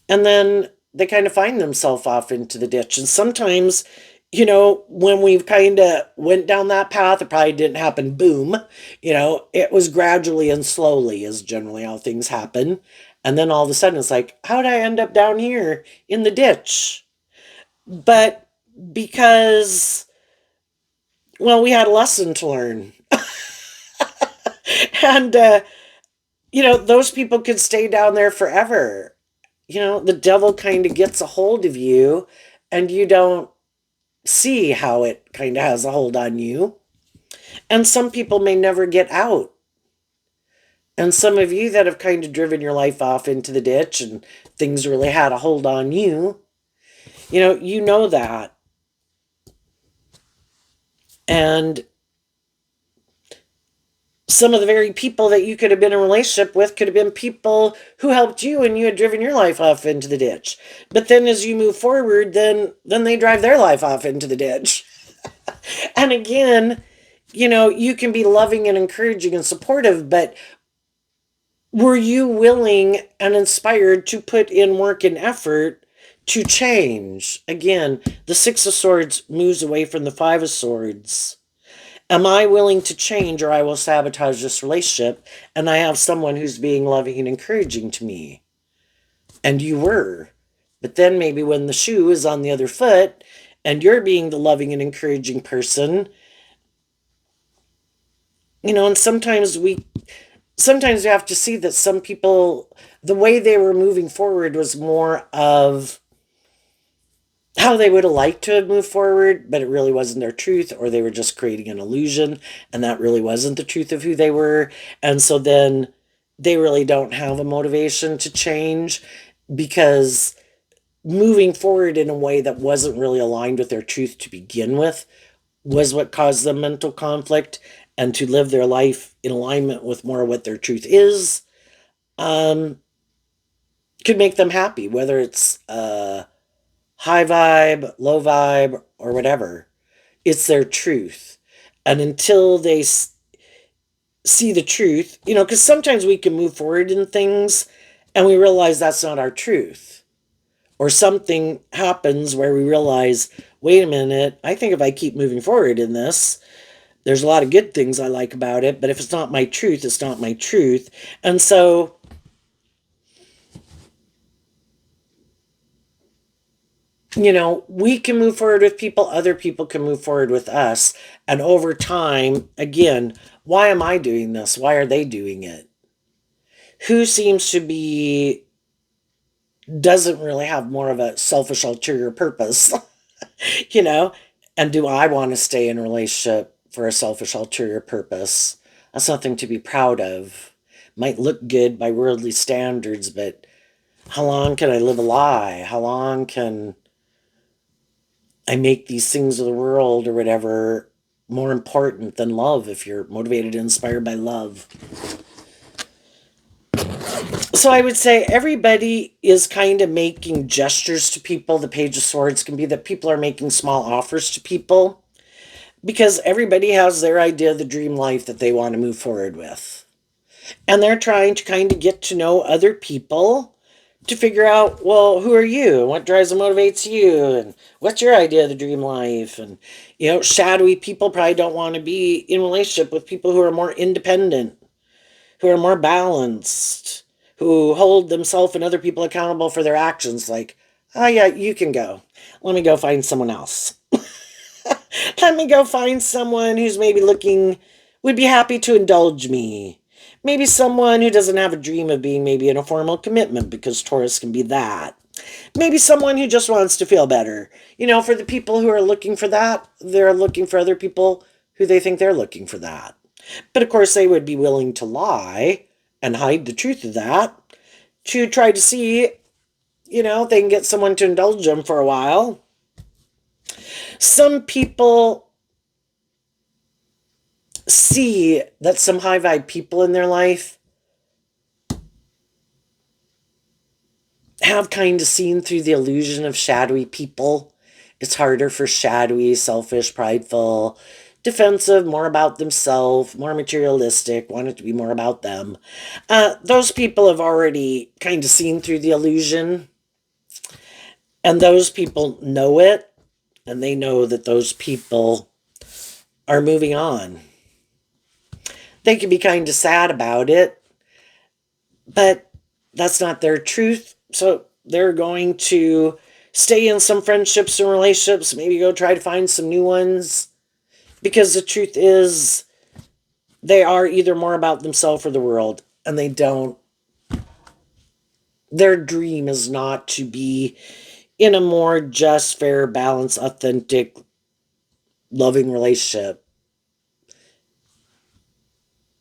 And then they kind of find themselves off into the ditch. And sometimes, when we've kind of went down that path, it probably didn't happen boom. It was gradually and slowly is generally how things happen. And then all of a sudden it's like, how'd I end up down here in the ditch? But because, well, we had a lesson to learn. And, those people could stay down there forever. The devil kind of gets a hold of you and you don't see how it kind of has a hold on you. And some people may never get out. And some of you that have kind of driven your life off into the ditch and things really had a hold on you, you know that. And some of the very people that you could have been in a relationship with could have been people who helped you and you had driven your life off into the ditch. But then as you move forward, then they drive their life off into the ditch. And again, you can be loving and encouraging and supportive, but were you willing and inspired to put in work and effort to change? Again, the Six of Swords moves away from the Five of Swords. Am I willing to change, or I will sabotage this relationship and I have someone who's being loving and encouraging to me? And you were. But then maybe when the shoe is on the other foot and you're being the loving and encouraging person, and sometimes we have to see that some people, the way they were moving forward was more of how they would have liked to have moved forward, but it really wasn't their truth, or they were just creating an illusion, and that really wasn't the truth of who they were. And so then they really don't have a motivation to change, because moving forward in a way that wasn't really aligned with their truth to begin with was what caused them mental conflict. And to live their life in alignment with more of what their truth is could make them happy, whether it's high vibe, low vibe, or whatever. It's their truth. And until they see the truth, because sometimes we can move forward in things and we realize that's not our truth. Or something happens where we realize, wait a minute, I think if I keep moving forward in this, there's a lot of good things I like about it, but if it's not my truth, it's not my truth. And so we can move forward with people, other people can move forward with us. And over time, again, why am I doing this? Why are they doing it? Who seems to be, doesn't really have more of a selfish ulterior purpose, And do I want to stay in a relationship for a selfish ulterior purpose? That's nothing to be proud of. Might look good by worldly standards, but how long can I live a lie? How long can I make these things of the world or whatever more important than love, if you're motivated and inspired by love? So I would say everybody is kind of making gestures to people. The Page of Swords can be that people are making small offers to people because everybody has their idea of the dream life that they want to move forward with. And they're trying to kind of get to know other people to figure out, well, who are you? What drives and motivates you? And what's your idea of the dream life? And, shadowy people probably don't want to be in relationship with people who are more independent, who are more balanced, who hold themselves and other people accountable for their actions. Like, oh yeah, you can go. Let me go find someone else. Let me go find someone who's maybe would be happy to indulge me. Maybe someone who doesn't have a dream of being maybe in a formal commitment, because Taurus can be that. Maybe someone who just wants to feel better. For the people who are looking for that, they're looking for other people who they think they're looking for that. But of course, they would be willing to lie and hide the truth of that to try to see, if they can get someone to indulge them for a while. Some people see that some high vibe people in their life have kind of seen through the illusion of shadowy people. It's harder for shadowy, selfish, prideful, defensive, more about themselves, more materialistic, want it to be more about them. Those people have already kind of seen through the illusion, and those people know it, and they know that those people are moving on. They can be kind of sad about it, but that's not their truth. So they're going to stay in some friendships and relationships, maybe go try to find some new ones. Because the truth is, they are either more about themselves or the world, and they don't. Their dream is not to be in a more just, fair, balanced, authentic, loving relationship.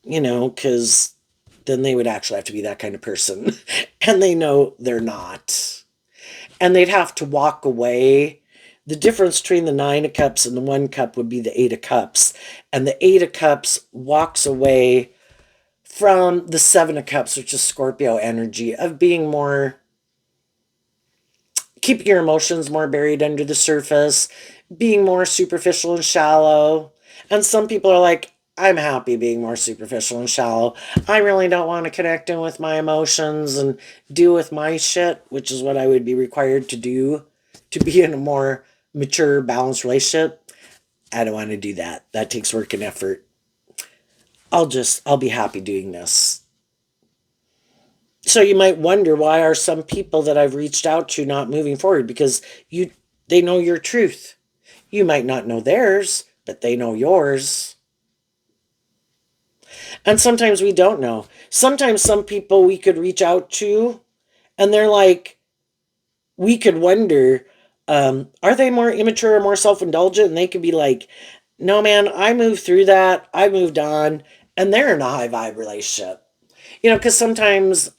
Because then they would actually have to be that kind of person. And they know they're not. And they'd have to walk away. The difference between the 9 of Cups and the 1 Cup would be the 8 of Cups. And the 8 of Cups walks away from the 7 of Cups, which is Scorpio energy, of being more, keeping your emotions more buried under the surface, being more superficial and shallow. And some people are like, I'm happy being more superficial and shallow. I really don't want to connect in with my emotions and deal with my shit, which is what I would be required to do to be in a more mature, balanced relationship. I don't want to do that. That takes work and effort. I'll be happy doing this. So you might wonder, why are some people that I've reached out to not moving forward? Because they know your truth. You might not know theirs, but they know yours. And sometimes we don't know. Sometimes some people we could reach out to, and they're like, we could wonder, are they more immature or more self-indulgent? And they could be like, no, man, I moved through that. I moved on. And they're in a high vibe relationship. Because sometimes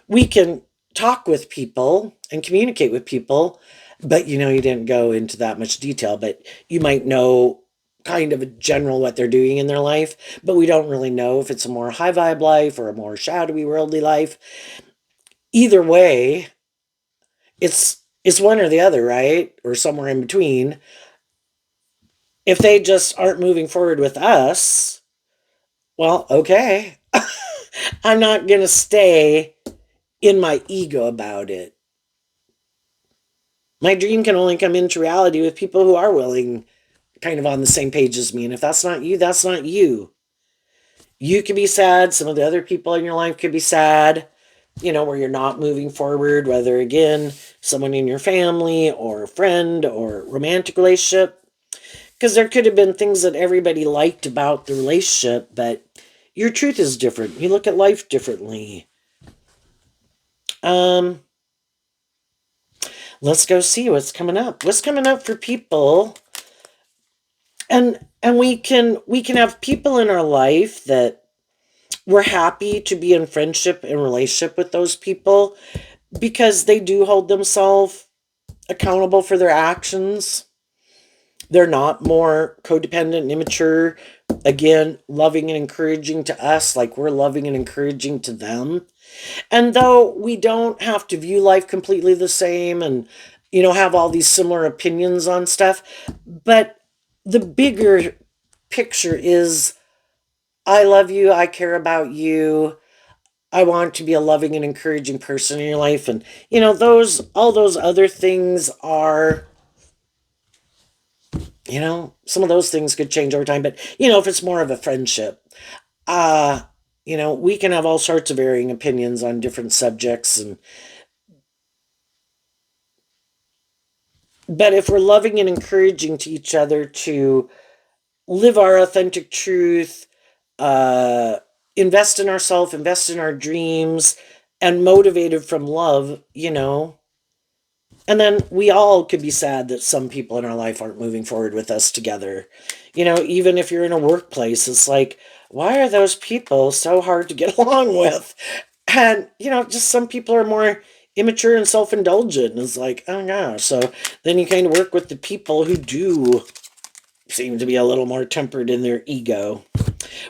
we can talk with people and communicate with people, but you didn't go into that much detail, but you might know kind of a general what they're doing in their life, but we don't really know if it's a more high vibe life or a more shadowy worldly life. Either way, it's one or the other, right? Or somewhere in between. If they just aren't moving forward with us, well, okay. I'm not going to stay in my ego about it. My dream can only come into reality with people who are willing, kind of on the same page as me. And if that's not you, that's not you. You could be sad. Some of the other people in your life could be sad, where you're not moving forward, whether, again, someone in your family or a friend or romantic relationship. Because there could have been things that everybody liked about the relationship, but your truth is different. You look at life differently. Let's go see what's coming up. What's coming up for people? And we can have people in our life that we're happy to be in friendship and relationship with those people because they do hold themselves accountable for their actions. They're not more codependent and immature. Again, loving and encouraging to us like we're loving and encouraging to them. And though we don't have to view life completely the same and, have all these similar opinions on stuff, but the bigger picture is, I love you, I care about you, I want to be a loving and encouraging person in your life. And, all those other things are, some of those things could change over time. But, if it's more of a friendship, we can have all sorts of varying opinions on different subjects. But if we're loving and encouraging to each other to live our authentic truth, invest in ourselves, invest in our dreams, and motivated from love, and then we all could be sad that some people in our life aren't moving forward with us together. Even if you're in a workplace, it's like, why are those people so hard to get along with? And, just some people are more immature and self-indulgent. It's like, oh gosh. So then you kind of work with the people who do seem to be a little more tempered in their ego.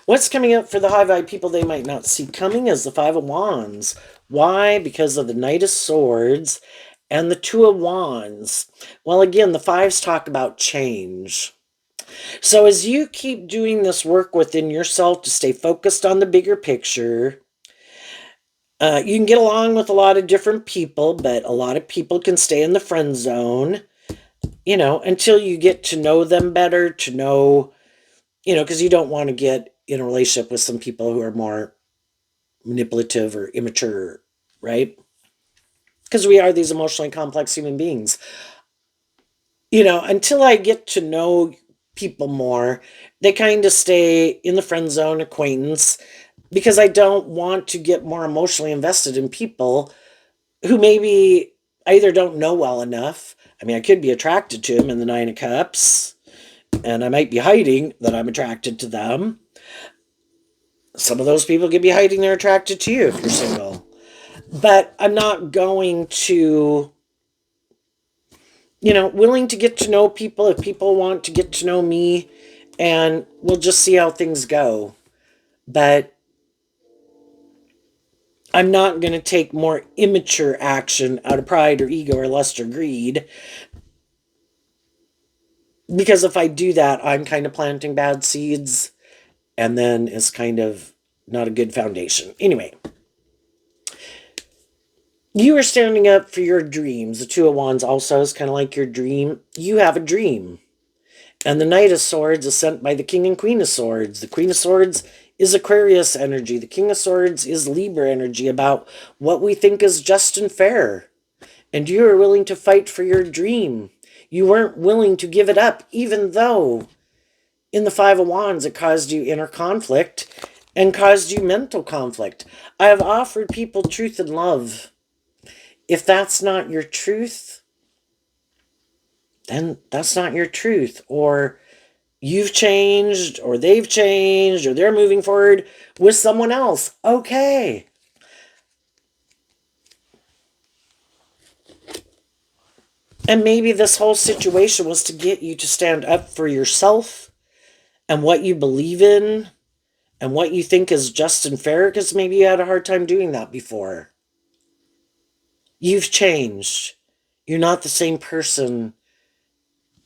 What's coming up for the high vibe people they might not see coming is the Five of Wands. Why? Because of the Knight of Swords and the Two of Wands. Well, again, the fives talk about change. So as you keep doing this work within yourself to stay focused on the bigger picture, you can get along with a lot of different people, but a lot of people can stay in the friend zone, until you get to know them better, to know, because you don't want to get in a relationship with some people who are more manipulative or immature, right? Because we are these emotionally complex human beings. Until I get to know people more, they kind of stay in the friend zone, acquaintance, because I don't want to get more emotionally invested in people who maybe I either don't know well enough. I mean, I could be attracted to them in the Nine of Cups, and I might be hiding that I'm attracted to them. Some of those people could be hiding they're attracted to you if you're single. But I'm not going to, willing to get to know people if people want to get to know me, and we'll just see how things go. But I'm not going to take more immature action out of pride or ego or lust or greed. Because if I do that, I'm kind of planting bad seeds, and then it's kind of not a good foundation. Anyway, you are standing up for your dreams. The Two of Wands also is kind of like your dream. You have a dream. And the Knight of Swords is sent by the King and Queen of Swords. The Queen of Swords is Aquarius energy. The King of Swords is Libra energy, about what we think is just and fair. And you are willing to fight for your dream. You weren't willing to give it up, even though in the Five of Wands it caused you inner conflict and caused you mental conflict. I have offered people truth and love. If that's not your truth, then that's not your truth. Or you've changed, or they've changed, or they're moving forward with someone else. Okay. And maybe this whole situation was to get you to stand up for yourself and what you believe in and what you think is just and fair, because maybe you had a hard time doing that before. You've changed. You're not the same person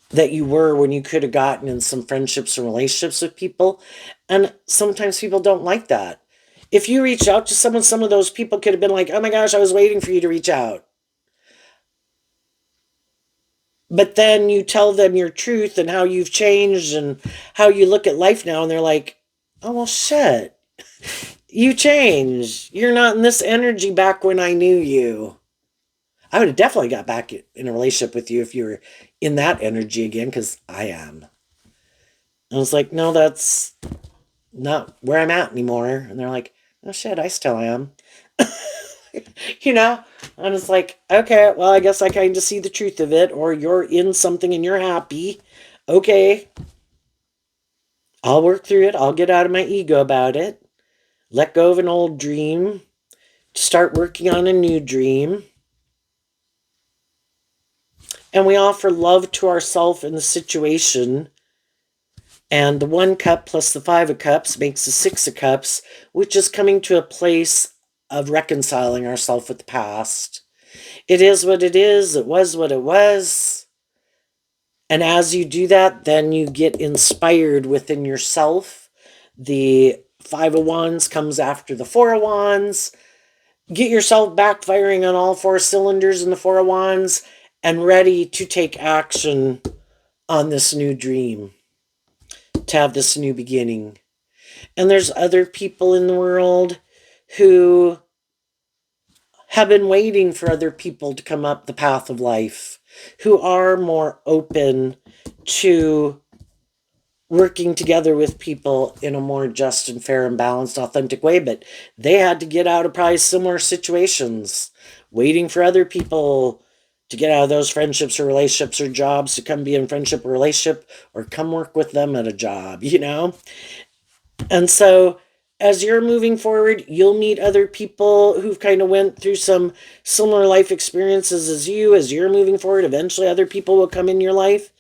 that you were when you could have gotten in some friendships and relationships with people. And sometimes people don't like that. If you reach out to someone, some of those people could have been like, oh my gosh, I was waiting for you to reach out. But then you tell them your truth and how you've changed and how you look at life now, and they're like, oh, well, shit. You changed. You're not in this energy back when I knew you. I would have definitely got back in a relationship with you if you were in that energy again, because I am. And I was like, no, that's not where I'm at anymore. And they're like, oh shit, I still am. And it's like, okay, well, I guess I kind of see the truth of it, or you're in something and you're happy. Okay. I'll work through it. I'll get out of my ego about it. Let go of an old dream. Start working on a new dream. And we offer love to ourselves in the situation. And the 1 cup plus the 5 of cups makes the 6 of cups, which is coming to a place of reconciling ourselves with the past. It is what it is. It was what it was. And as you do that, then you get inspired within yourself. The 5 of Wands comes after the 4 of Wands. Get yourself back firing on all 4 cylinders in the 4 of Wands and ready to take action on this new dream, to have this new beginning. And there's other people in the world who have been waiting for other people to come up the path of life, who are more open to working together with people in a more just and fair and balanced, authentic way. But they had to get out of probably similar situations, waiting for other people to get out of those friendships or relationships or jobs, to come be in friendship or relationship, or come work with them at a job, you know? And so as you're moving forward, you'll meet other people who've kind of went through some similar life experiences as you. As you're moving forward, eventually other people will come in your life.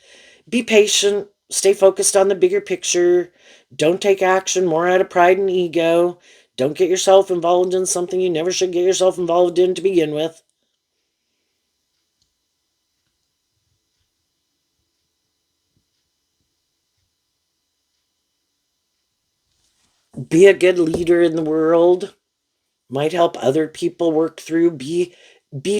Be patient, stay focused on the bigger picture. Don't take action more out of pride and ego. Don't get yourself involved in something you never should get yourself involved in to begin with. Be a good leader in the world. Might help other people work through. Be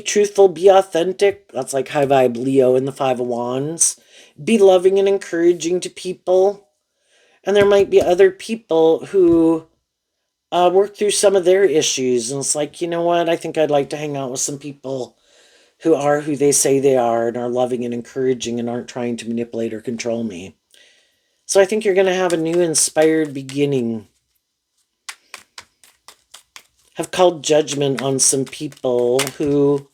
truthful, be authentic. That's like high vibe Leo in the Five of Wands. Be loving and encouraging to people. And there might be other people who work through some of their issues. And it's like, you know what? I think I'd like to hang out with some people who are who they say they are and are loving and encouraging and aren't trying to manipulate or control me. So I think you're going to have a new inspired beginning. Have called judgment on some people who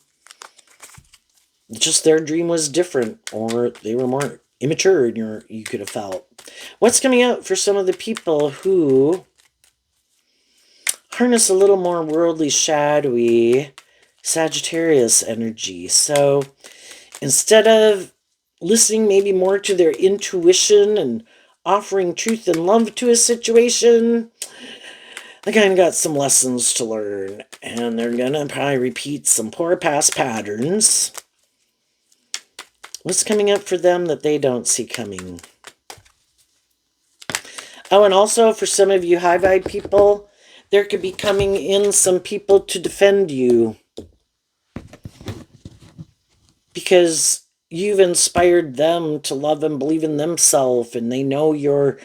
just their dream was different, or they were more immature and you could have felt. What's coming out for some of the people who harness a little more worldly, shadowy Sagittarius energy? So instead of listening maybe more to their intuition and offering truth and love to a situation, they kind of got some lessons to learn, and they're gonna probably repeat some poor past patterns. What's coming up for them that they don't see coming? Oh, and also for some of you high vibe people, there could be coming in some people to defend you because you've inspired them to love and believe in themselves, and they know you're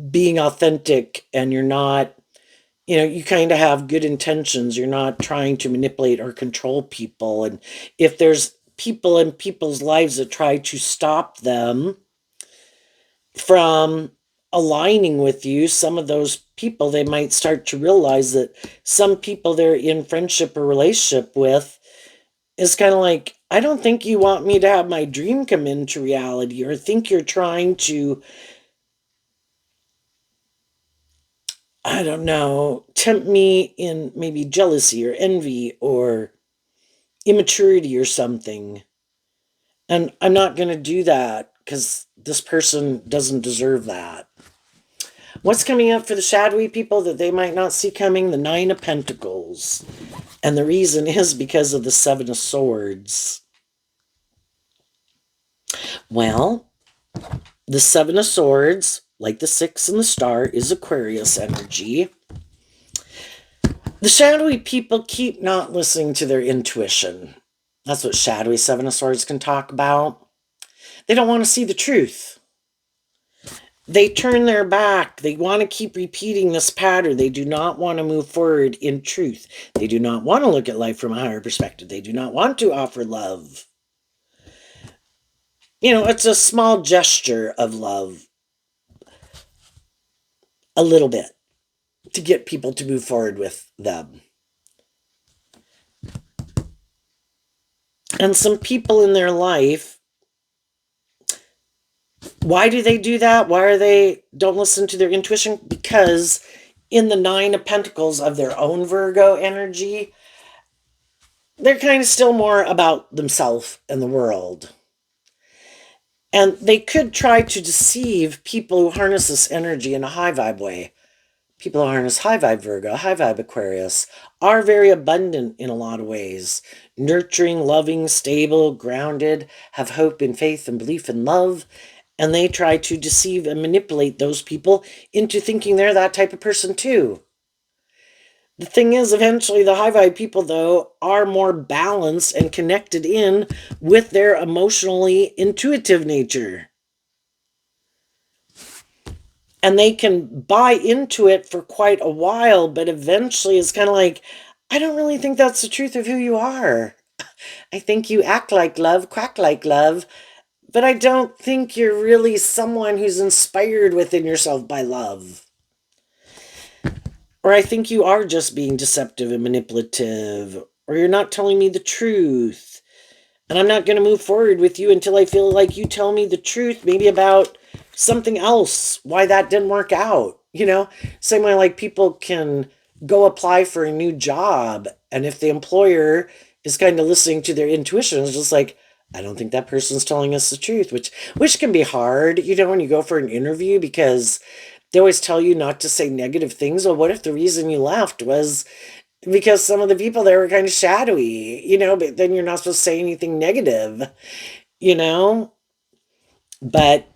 being authentic and you're not, you kind of have good intentions. You're not trying to manipulate or control people. And if there's people in people's lives that try to stop them from aligning with you, some of those people, they might start to realize that some people they're in friendship or relationship with is kind of like, I don't think you want me to have my dream come into reality, or think you're trying to, I don't know, tempt me in maybe jealousy or envy or immaturity or something. And I'm not going to do that because this person doesn't deserve that. What's coming up for the shadowy people that they might not see coming? The Nine of Pentacles. And the reason is because of the Seven of Swords. Well, the Seven of Swords, like the Six and the Star, is Aquarius energy. The shadowy people keep not listening to their intuition. That's what shadowy Seven of Swords can talk about. They don't want to see the truth. They turn their back. They want to keep repeating this pattern. They do not want to move forward in truth. They do not want to look at life from a higher perspective. They do not want to offer love. It's a small gesture of love, a little bit, to get people to move forward with them. And some people in their life, why do they do that? Why are they don't listen to their intuition? Because in the Nine of Pentacles of their own Virgo energy, they're kind of still more about themselves and the world. And they could try to deceive people who harness this energy in a high vibe way. People who harness high vibe Virgo, high vibe Aquarius, are very abundant in a lot of ways. Nurturing, loving, stable, grounded, have hope and faith and belief in love. And they try to deceive and manipulate those people into thinking they're that type of person too. The thing is, eventually the high vibe people, though, are more balanced and connected in with their emotionally intuitive nature. And they can buy into it for quite a while, but eventually it's kind of like, I don't really think that's the truth of who you are. I think you act like love, quack like love, but I don't think you're really someone who's inspired within yourself by love. Or I think you are just being deceptive and manipulative, or you're not telling me the truth. And I'm not going to move forward with you until I feel like you tell me the truth, maybe about something else, why that didn't work out. Same way like people can go apply for a new job. And if the employer is kind of listening to their intuition, it's just like, I don't think that person's telling us the truth, which can be hard, when you go for an interview, because they always tell you not to say negative things. Well, what if the reason you left was because some of the people there were kind of shadowy, but then you're not supposed to say anything negative, you know? But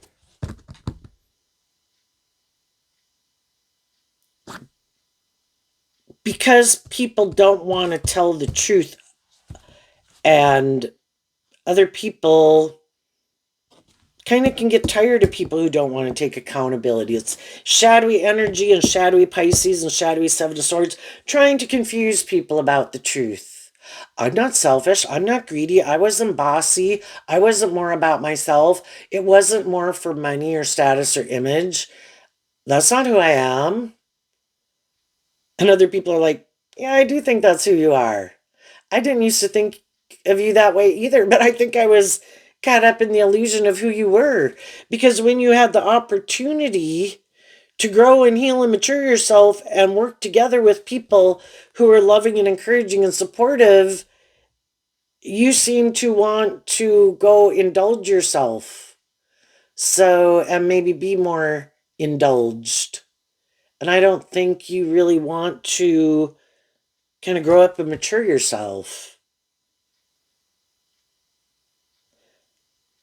because people don't want to tell the truth, and other people kind of can get tired of people who don't want to take accountability. It's shadowy energy and shadowy Pisces and shadowy Seven of Swords trying to confuse people about the truth. I'm not selfish. I'm not greedy. I wasn't bossy. I wasn't more about myself. It wasn't more for money or status or image. That's not who I am. And other people are like, yeah, I do think that's who you are. I didn't used to think of you that way either, but I think I was caught up in the illusion of who you were. Because when you had the opportunity to grow and heal and mature yourself and work together with people who are loving and encouraging and supportive, you seem to want to go indulge yourself. So, and maybe be more indulged. And I don't think you really want to kind of grow up and mature yourself.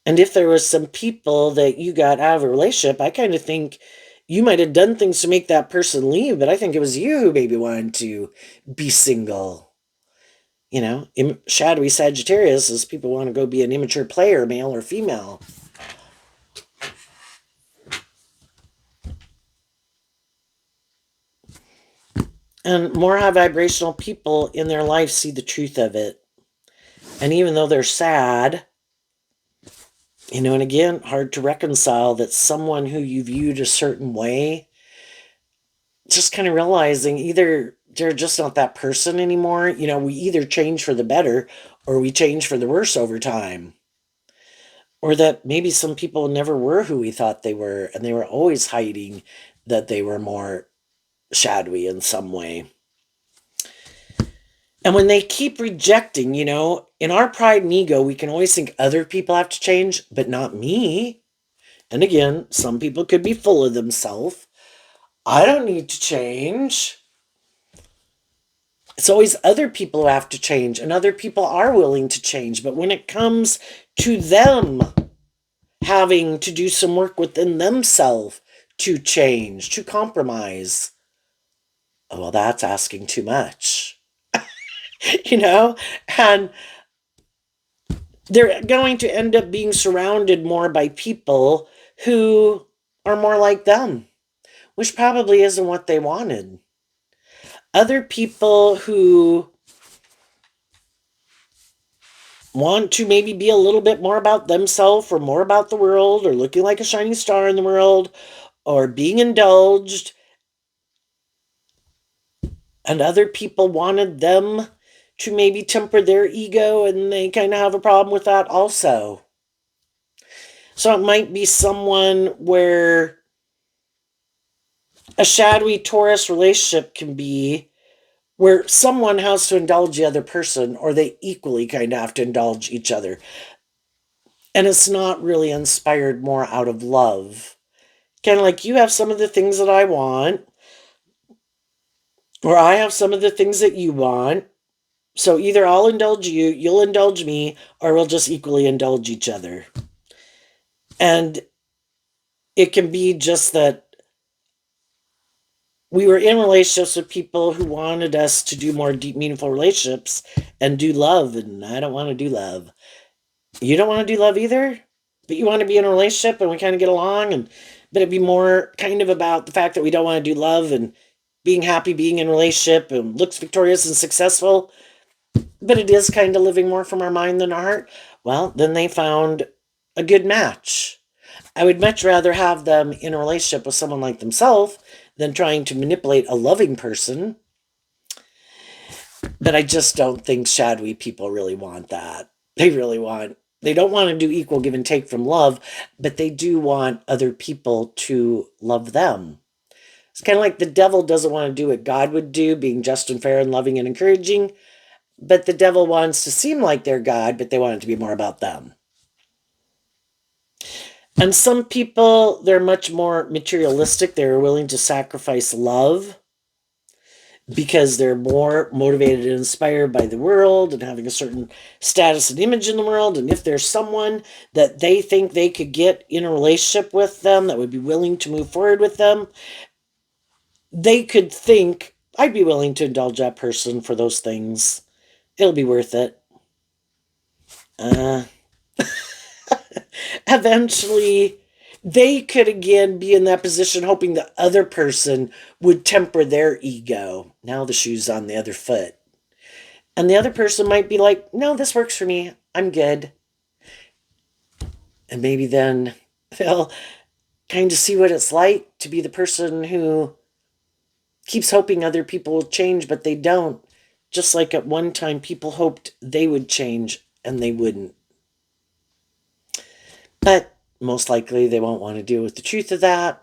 And if there was some people that you got out of a relationship, I kind of think you might have done things to make that person leave, but I think it was you who maybe wanted to be single. Shadowy Sagittarius is people want to go be an immature player, male or female. And more high vibrational people in their life see the truth of it. And even though they're sad, and again, hard to reconcile that someone who you viewed a certain way, just kind of realizing either they're just not that person anymore. We either change for the better or we change for the worse over time. Or that maybe some people never were who we thought they were, and they were always hiding that they were more shadowy in some way. And when they keep rejecting, in our pride and ego, we can always think other people have to change, but not me. And again, some people could be full of themselves. I don't need to change. It's always other people who have to change, and other people are willing to change. But when it comes to them having to do some work within themselves to change, to compromise, oh, well, that's asking too much. And they're going to end up being surrounded more by people who are more like them, which probably isn't what they wanted. Other people who want to maybe be a little bit more about themselves or more about the world or looking like a shining star in the world or being indulged, and other people wanted them to maybe temper their ego, and they kind of have a problem with that also. So it might be someone where a shadowy Taurus relationship can be where someone has to indulge the other person, or they equally kind of have to indulge each other. And it's not really inspired more out of love. Kind of like you have some of the things that I want, or I have some of the things that you want. So either I'll indulge you, you'll indulge me, or we'll just equally indulge each other. And it can be just that we were in relationships with people who wanted us to do more deep, meaningful relationships and do love, and I don't want to do love. You don't want to do love either, but you want to be in a relationship and we kind of get along, but it'd be more kind of about the fact that we don't want to do love and being happy being in a relationship and looks victorious and successful, but it is kind of living more from our mind than our heart. Well, then they found a good match. I would much rather have them in a relationship with someone like themselves than trying to manipulate a loving person. But I just don't think shadowy people really want that. They really want. They don't want to do equal give and take from love, but they do want other people to love them. It's kind of like the devil doesn't want to do what God would do, being just and fair and loving and encouraging, but the devil wants to seem like they're God, but they want it to be more about them. And some people, they're much more materialistic. They're willing to sacrifice love because they're more motivated and inspired by the world and having a certain status and image in the world. And if there's someone that they think they could get in a relationship with them that would be willing to move forward with them, they could think, I'd be willing to indulge that person for those things. It'll be worth it. Eventually, they could again be in that position hoping the other person would temper their ego. Now the shoe's on the other foot. And the other person might be like, no, this works for me. I'm good. And maybe then they'll kind of see what it's like to be the person who keeps hoping other people will change, but they don't. Just like at one time, people hoped they would change and they wouldn't. But most likely they won't want to deal with the truth of that.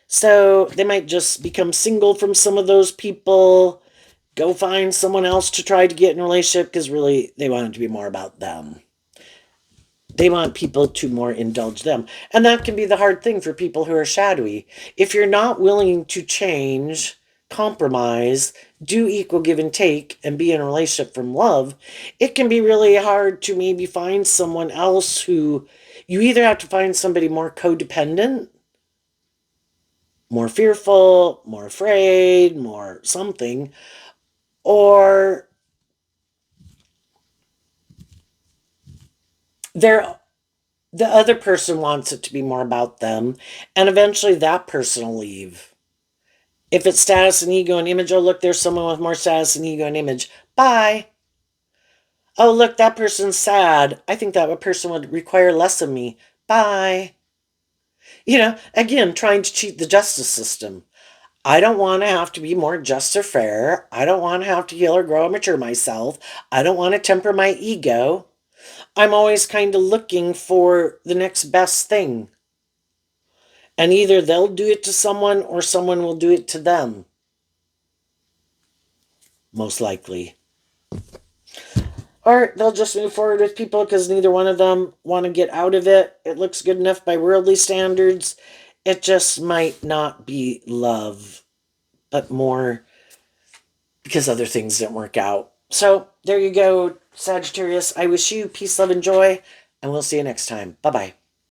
So they might just become single from some of those people, go find someone else to try to get in a relationship because really they want it to be more about them. They want people to more indulge them. And that can be the hard thing for people who are shadowy. If you're not willing to change, compromise, do equal give and take, and be in a relationship from love, it can be really hard to maybe find someone else who you either have to find somebody more codependent, more fearful, more afraid, more something, or they're the other person wants it to be more about them, and eventually that person will leave. If it's status and ego and image, oh, look, there's someone with more status and ego and image. Bye. Oh, look, that person's sad. I think that person would require less of me. Bye. Again, trying to cheat the justice system. I don't want to have to be more just or fair. I don't want to have to heal or grow or mature myself. I don't want to temper my ego. I'm always kind of looking for the next best thing. And either they'll do it to someone or someone will do it to them. Most likely. Or they'll just move forward with people because neither one of them want to get out of it. It looks good enough by worldly standards. It just might not be love, but more because other things didn't work out. So there you go, Sagittarius. I wish you peace, love, and joy, and we'll see you next time. Bye-bye.